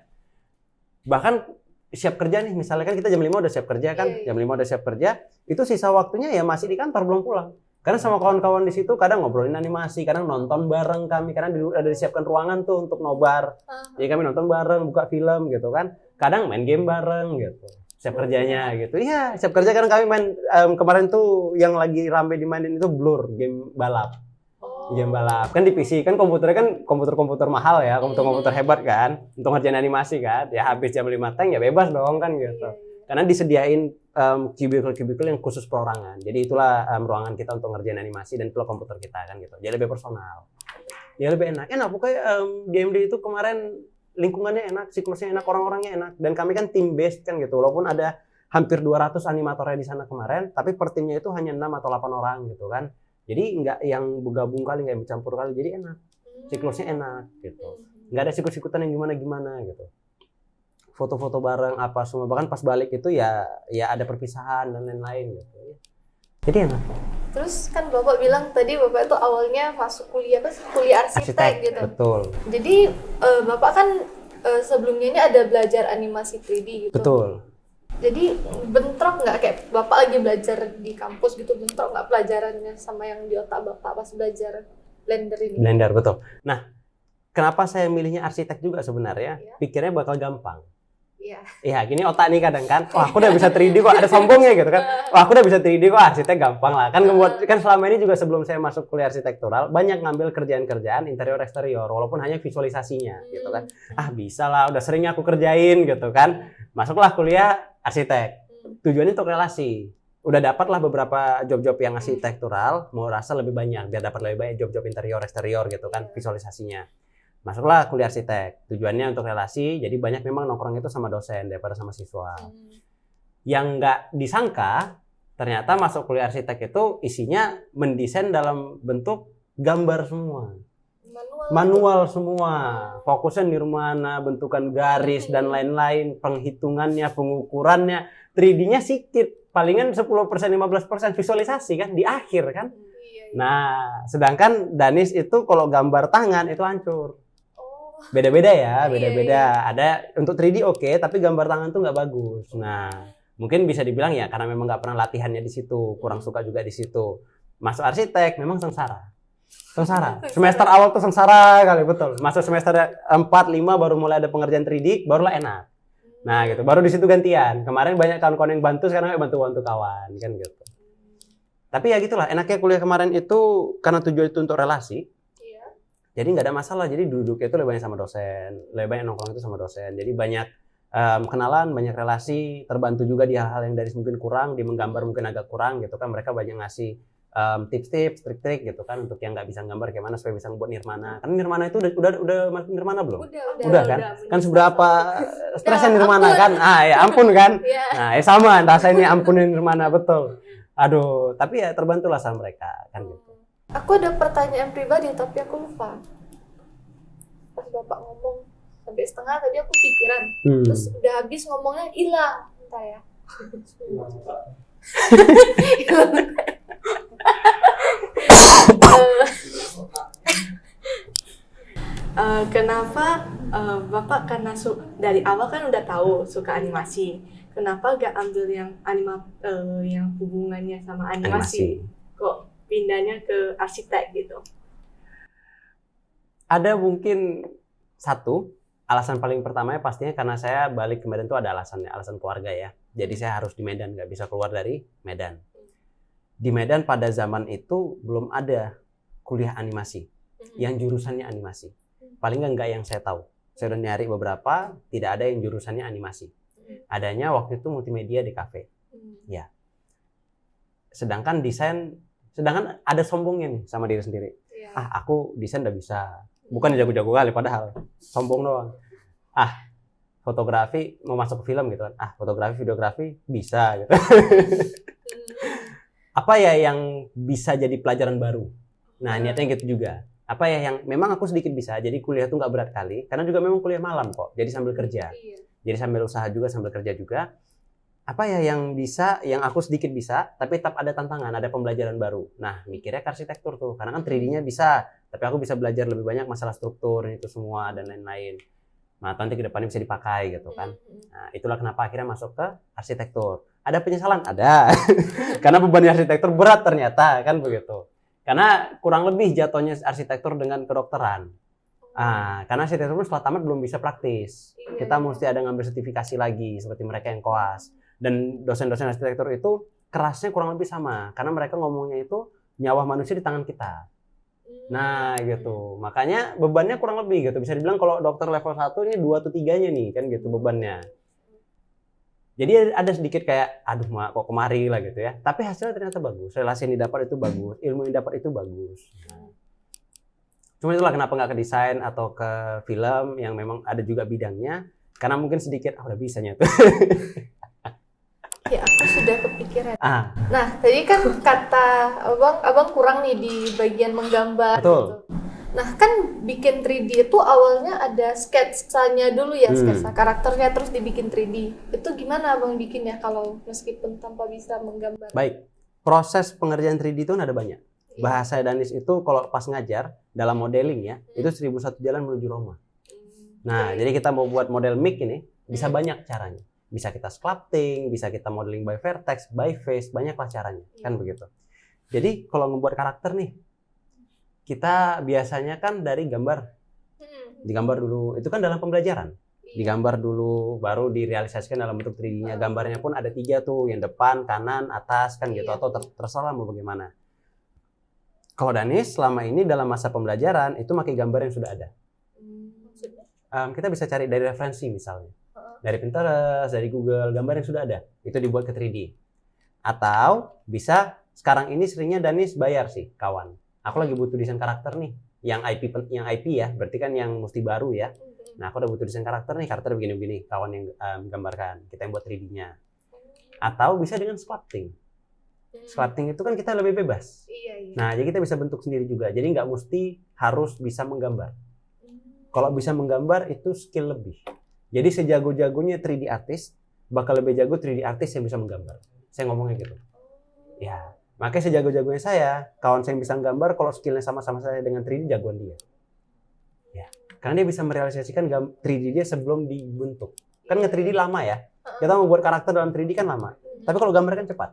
bahkan siap kerja nih, misalnya kan kita jam 5 udah siap kerja kan, jam 5 udah siap kerja, itu sisa waktunya ya masih di kantor belum pulang. Karena sama kawan-kawan di situ kadang ngobrolin animasi, kadang nonton bareng kami, karena ada disiapkan ruangan tuh untuk nobar. Jadi kami nonton bareng, buka film gitu kan. Kadang main game bareng gitu. Siap kerjanya gitu. Iya, siap kerja karena kami main kemarin tuh yang lagi rame dimainin itu Blur, game balap. Game balap. Kan di PC kan komputernya kan komputer mahal ya, komputer hebat kan untuk ngerjain animasi kan. Ya habis jam 5 tank ya bebas dong kan gitu. Karena disediain kubikel yang khusus perorangan. Jadi itulah ruangan kita untuk ngerjain animasi dan itulah komputer kita kan gitu. Jadi lebih personal. Ya lebih enak. Pokoknya di MD itu kemarin lingkungannya enak, siklusnya enak, orang-orangnya enak. Dan kami kan team based kan gitu. Walaupun ada hampir 200 animatornya di sana kemarin, tapi per timnya itu hanya 6 atau 8 orang gitu kan. Jadi nggak yang bergabung kali, nggak yang bercampur kali. Jadi enak. Siklusnya enak gitu. Nggak ada sikut-sikutan yang gimana-gimana gitu. Foto-foto bareng apa semua, bahkan pas balik itu ya ada perpisahan dan lain-lain gitu. Jadi enak. Terus kan Bapak bilang tadi Bapak itu awalnya masuk kuliah arsitek gitu. Betul. Jadi Bapak kan sebelumnya ini ada belajar animasi 3D gitu. Betul. Jadi bentrok nggak kayak Bapak lagi belajar di kampus gitu, bentrok nggak pelajarannya sama yang di otak Bapak pas belajar Blender ini? Blender, betul. Nah, kenapa saya milihnya arsitek juga sebenarnya? Iya. Pikirnya bakal gampang. Iya. Iya, gini otak nih kadang kan, wah aku udah bisa 3D kok, ada sombongnya gitu kan. Wah aku udah bisa 3D kok, arsitek gampang lah. Kan selama ini juga sebelum saya masuk kuliah arsitektural, banyak ngambil kerjaan-kerjaan interior eksterior, walaupun hanya visualisasinya gitu kan. Ah bisa lah, udah sering aku kerjain gitu kan. Masuklah kuliah arsitek. Tujuannya untuk relasi. Udah dapat lah beberapa job-job yang arsitektural, mau rasa lebih banyak, biar dapat lebih banyak job-job interior eksterior gitu kan, visualisasinya. Masuklah kuliah arsitek, tujuannya untuk relasi, jadi banyak memang nongkrong itu sama dosen daripada sama siswa. Yang nggak disangka, ternyata masuk kuliah arsitek itu isinya mendesain dalam bentuk gambar semua. Manual semua, fokusnya nirmana, bentukan garis dan lain-lain, penghitungannya, pengukurannya, 3D-nya sedikit, palingan 10%, 15% visualisasi kan, di akhir kan. Nah, sedangkan Danis itu kalau gambar tangan itu hancur. Beda-beda ya, beda-beda. Ada untuk 3D oke, tapi gambar tangan tuh nggak bagus. Nah, mungkin bisa dibilang ya karena memang nggak pernah latihannya di situ, kurang suka juga di situ. Masuk arsitek memang sengsara. Semester awal tuh sengsara kali, betul. Masuk semester 4, 5 baru mulai ada pengerjaan 3D, barulah enak. Nah, gitu. Baru di situ gantian. Kemarin banyak kawan-kawan yang bantu, sekarang bantu kawan kan gitu. Tapi ya gitulah, enaknya kuliah kemarin itu karena tujuan itu untuk relasi. Jadi nggak ada masalah, jadi duduknya itu lebih banyak sama dosen, lebih banyak nongkrong itu sama dosen. Jadi banyak kenalan, banyak relasi, terbantu juga di hal-hal yang dari mungkin kurang, di menggambar mungkin agak kurang gitu kan. Mereka banyak ngasih tips-tips, trik-trik gitu kan untuk yang nggak bisa gambar kayak mana supaya bisa membuat nirmana. Kan nirmana itu udah nirmana belum? Udah kan? Kan seberapa stresnya nirmana kan? Ah ya ampun kan? Nah ya sama rasanya ampunin nirmana, betul. Aduh, tapi ya terbantulah sama mereka kan gitu. Aku ada pertanyaan pribadi tapi aku lupa. Pas Bapak ngomong sampai setengah tadi aku pikiran. Terus udah habis ngomongnya hilang. Entah ya. Kenapa Bapak karena dari awal kan udah tahu suka animasi. Kenapa gak ambil yang yang hubungannya sama animasi? Kok pindahnya ke arsitek gitu? Ada mungkin satu alasan paling pertamanya pastinya karena saya balik ke Medan itu ada alasannya, alasan keluarga ya. Jadi saya harus di Medan, nggak bisa keluar dari Medan. Di Medan pada zaman itu belum ada kuliah animasi yang jurusannya animasi. Paling nggak yang saya tahu. Saya udah nyari beberapa, tidak ada yang jurusannya animasi. Adanya waktu itu multimedia di kafe. Ya. Sedangkan ada sombongnya nih sama diri sendiri. Ah, aku desain udah bisa. Bukan jago-jago kali padahal. Sombong doang. Ah, fotografi mau masuk ke film gitu kan. Ah, fotografi, videografi bisa gitu. Apa ya yang bisa jadi pelajaran baru? Nah, niatnya gitu juga. Apa ya yang memang aku sedikit bisa. Jadi kuliah tuh nggak berat kali. Karena juga memang kuliah malam kok. Jadi sambil kerja. Jadi sambil usaha juga, sambil kerja juga. Apa ya yang bisa, yang aku sedikit bisa, tapi tetap ada tantangan, ada pembelajaran baru. Nah, mikirnya ke arsitektur tuh, karena kan 3D-nya bisa, tapi aku bisa belajar lebih banyak masalah struktur, itu semua, dan lain-lain. Nah, nanti ke depannya bisa dipakai gitu kan. Nah, itulah kenapa akhirnya masuk ke arsitektur. Ada penyesalan? Ada. Karena beban arsitektur berat ternyata, kan begitu. Karena kurang lebih jatuhnya arsitektur dengan kedokteran. Karena arsitektur pun setelah tamat belum bisa praktis. Kita mesti ada ngambil sertifikasi lagi, seperti mereka yang koas. Dan dosen-dosen arsitektur itu kerasnya kurang lebih sama karena mereka ngomongnya itu nyawa manusia di tangan kita. Nah gitu, makanya bebannya kurang lebih gitu. Bisa dibilang kalau dokter level 1 ini 2 atau 3-nya nih kan gitu bebannya. Jadi ada sedikit kayak aduh mak kok kemari lah gitu ya. Tapi hasilnya ternyata bagus, relasi yang didapat itu bagus, ilmu yang didapat itu bagus. Cuma itulah kenapa nggak ke desain atau ke film yang memang ada juga bidangnya, karena mungkin sedikit udah bisanya tuh. Ya aku sudah kepikiran. Nah tadi kan kata abang kurang nih di bagian menggambar. Betul. Gitu. Nah kan bikin 3D itu awalnya ada sketsanya dulu ya, sketsa karakternya terus dibikin 3D. Itu gimana abang bikinnya kalau meskipun tanpa bisa menggambar? Baik, proses pengerjaan 3D itu ada banyak. Bahasa Danis itu kalau pas ngajar dalam modeling ya, itu 1001 jalan menuju Roma. Nah, jadi kita mau buat model mic ini bisa banyak caranya. Bisa kita sculpting, bisa kita modeling by vertex, by face, banyaklah caranya, kan begitu. Jadi kalau membuat karakter nih, kita biasanya kan dari gambar. Digambar dulu, itu kan dalam pembelajaran. Digambar dulu, baru direalisasikan dalam bentuk 3D-nya. Gambarnya pun ada 3 tuh, yang depan, kanan, atas, kan gitu. Atau terserah mau bagaimana. Kalau Danis selama ini dalam masa pembelajaran, itu pakai gambar yang sudah ada. Kita bisa cari dari referensi misalnya. Dari Pinterest, dari Google, gambar yang sudah ada. Itu dibuat ke 3D. Atau bisa, sekarang ini seringnya Danis bayar sih, kawan. Aku lagi butuh desain karakter nih. Yang IP ya, berarti kan yang mesti baru ya. Nah, aku udah butuh desain karakter nih, karakter begini-begini, kawan yang gambarkan, kita yang buat 3D-nya. Atau bisa dengan sculpting. Sculpting itu kan kita lebih bebas. Nah, jadi kita bisa bentuk sendiri juga. Jadi nggak mesti harus bisa menggambar. Kalau bisa menggambar itu skill lebih. Jadi sejago-jagonya 3D artist, bakal lebih jago 3D artist yang bisa menggambar. Saya ngomongnya gitu. Ya. Makanya sejago-jagonya saya, kawan saya yang bisa gambar, kalau skillnya sama-sama saya dengan 3D, jagoan dia. Ya. Karena dia bisa merealisasikan 3D dia sebelum dibentuk. Kan nge-3D lama ya. Kita mau buat karakter dalam 3D kan lama. Tapi kalau gambar kan cepat.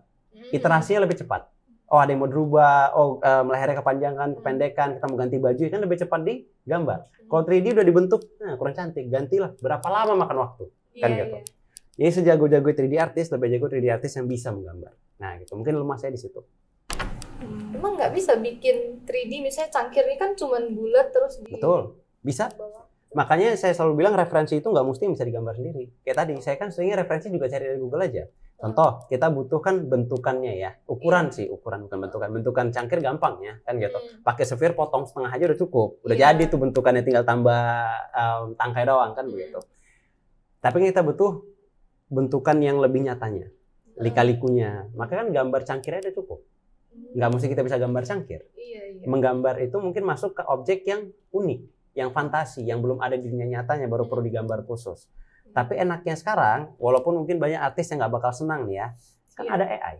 Iterasinya lebih cepat. Oh, ada yang mau dirubah, lehernya kepanjangan, kependekan, kita mau ganti baju, kan lebih cepat digambar. Kalau 3D udah dibentuk, nah kurang cantik, gantilah. Berapa lama makan waktu? Kan gitu. Jadi sejago-jago 3D artist, lebih jago 3D artist yang bisa menggambar. Nah gitu, mungkin lemah saya di situ. Emang nggak bisa bikin 3D, misalnya cangkir ini kan cuma bulat terus di... Betul, bisa. Makanya saya selalu bilang referensi itu nggak mesti bisa digambar sendiri. Kayak tadi, saya kan seringnya referensi juga cari dari Google aja. Contoh, kita butuhkan bentukannya ya, ukuran sih, ukuran bukan bentukan. Bentukan cangkir gampang ya, kan gitu. Pakai sphere potong setengah aja udah cukup. Udah jadi tuh bentukannya, tinggal tambah tangkai doang kan begitu. Tapi kita butuh bentukan yang lebih nyatanya, lika-likunya. Maka kan gambar cangkirnya udah cukup. Nggak mesti kita bisa gambar cangkir. Menggambar itu mungkin masuk ke objek yang unik, yang fantasi, yang belum ada di dunia nyatanya, baru perlu digambar khusus. Tapi enaknya sekarang, walaupun mungkin banyak artis yang nggak bakal senang nih ya, kan ada AI.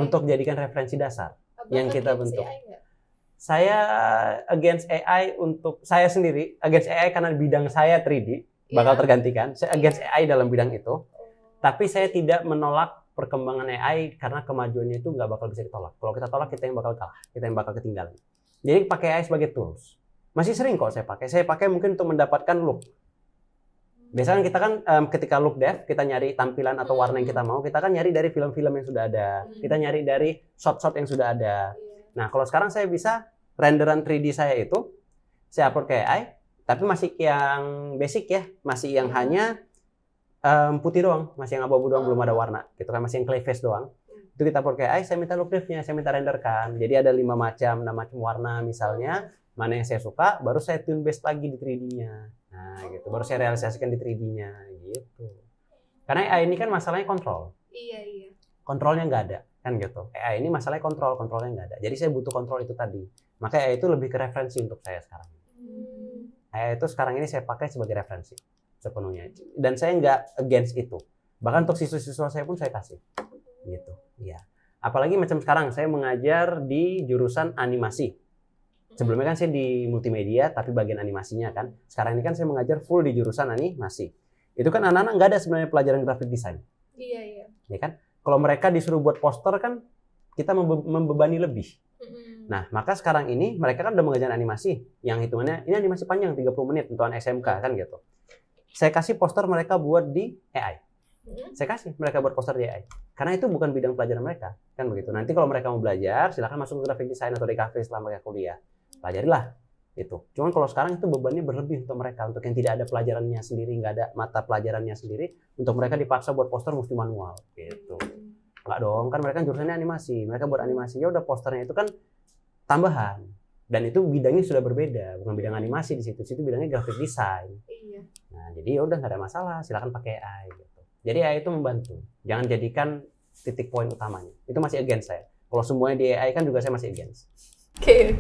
Untuk jadikan referensi dasar yang kita bentuk. Saya against AI untuk saya sendiri, against AI karena bidang saya 3D, bakal tergantikan. Saya against AI dalam bidang itu. Tapi saya tidak menolak perkembangan AI karena kemajuannya itu nggak bakal bisa ditolak. Kalau kita tolak, kita yang bakal kalah, kita yang bakal ketinggalan. Jadi pakai AI sebagai tools. Masih sering kok saya pakai. Saya pakai mungkin untuk mendapatkan look. Biasanya kita kan ketika look dev, kita nyari tampilan atau warna yang kita mau, kita kan nyari dari film-film yang sudah ada. Kita nyari dari shot-shot yang sudah ada. Nah, kalau sekarang saya bisa renderan 3D saya itu, saya upload ke AI, tapi masih yang basic ya, masih yang hanya putih doang, masih yang abu-abu doang, belum ada warna. Gitu kan, masih yang clay face doang. Itu kita upload ke AI, saya minta look devnya, saya minta renderkan. Jadi ada 5 macam, 6 macam warna misalnya, mana yang saya suka, baru saya tune base lagi di 3D-nya. Nah, gitu. Baru saya realisasikan di 3D-nya, gitu. Karena AI ini kan masalahnya kontrol. Iya. Kontrolnya nggak ada, kan gitu. AI ini masalahnya kontrolnya nggak ada. Jadi saya butuh kontrol itu tadi. Makanya AI itu lebih ke referensi untuk saya sekarang. AI itu sekarang ini saya pakai sebagai referensi sepenuhnya. Dan saya nggak against itu. Bahkan untuk siswa-siswa saya pun saya kasih. Gitu, iya. Apalagi macam sekarang saya mengajar di jurusan animasi. Sebelumnya kan saya di multimedia, tapi bagian animasinya kan. Sekarang ini kan saya mengajar full di jurusan animasi. Itu kan anak-anak nggak ada sebenarnya pelajaran graphic design. Iya. Ya kan? Kalau mereka disuruh buat poster kan, kita membebani lebih. Nah, maka sekarang ini mereka kan udah mengajar animasi. Yang hitungannya, ini animasi panjang, 30 menit untuk anak SMK kan gitu. Saya kasih poster mereka buat di AI. Saya kasih mereka buat poster di AI. Karena itu bukan bidang pelajaran mereka. Kan begitu. Nanti kalau mereka mau belajar, silakan masuk ke graphic design atau DKV selama mereka kuliah. Pelajarilah itu. Cuman kalau sekarang itu bebannya berlebih untuk mereka, untuk yang tidak ada pelajarannya sendiri, nggak ada mata pelajarannya sendiri, untuk mereka dipaksa buat poster mesti manual gitu. Nggak dong, kan mereka jurusannya animasi, mereka buat animasi, ya udah posternya itu kan tambahan, dan itu bidangnya sudah berbeda, bukan bidang animasi di situ bidangnya graphic design. Nah jadi ya udah nggak ada masalah, silakan pakai AI gitu. Jadi AI itu membantu, jangan jadikan titik poin utamanya. Itu masih against saya. Kalau semuanya di AI kan juga saya masih against. Oke.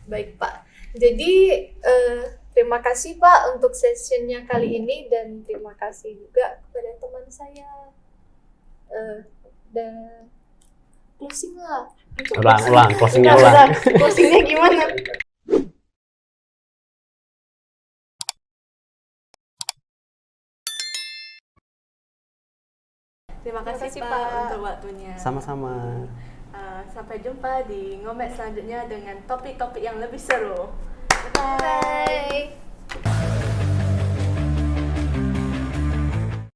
Baik Pak. Jadi terima kasih Pak untuk sessionnya kali ini, dan terima kasih juga kepada teman saya. Dan closing lah. Ulang, closingnya ulang. Closingnya gimana? Terima kasih Pak untuk waktunya. Sama-sama. Sampai jumpa di Ngomek selanjutnya dengan topik-topik yang lebih seru. Bye.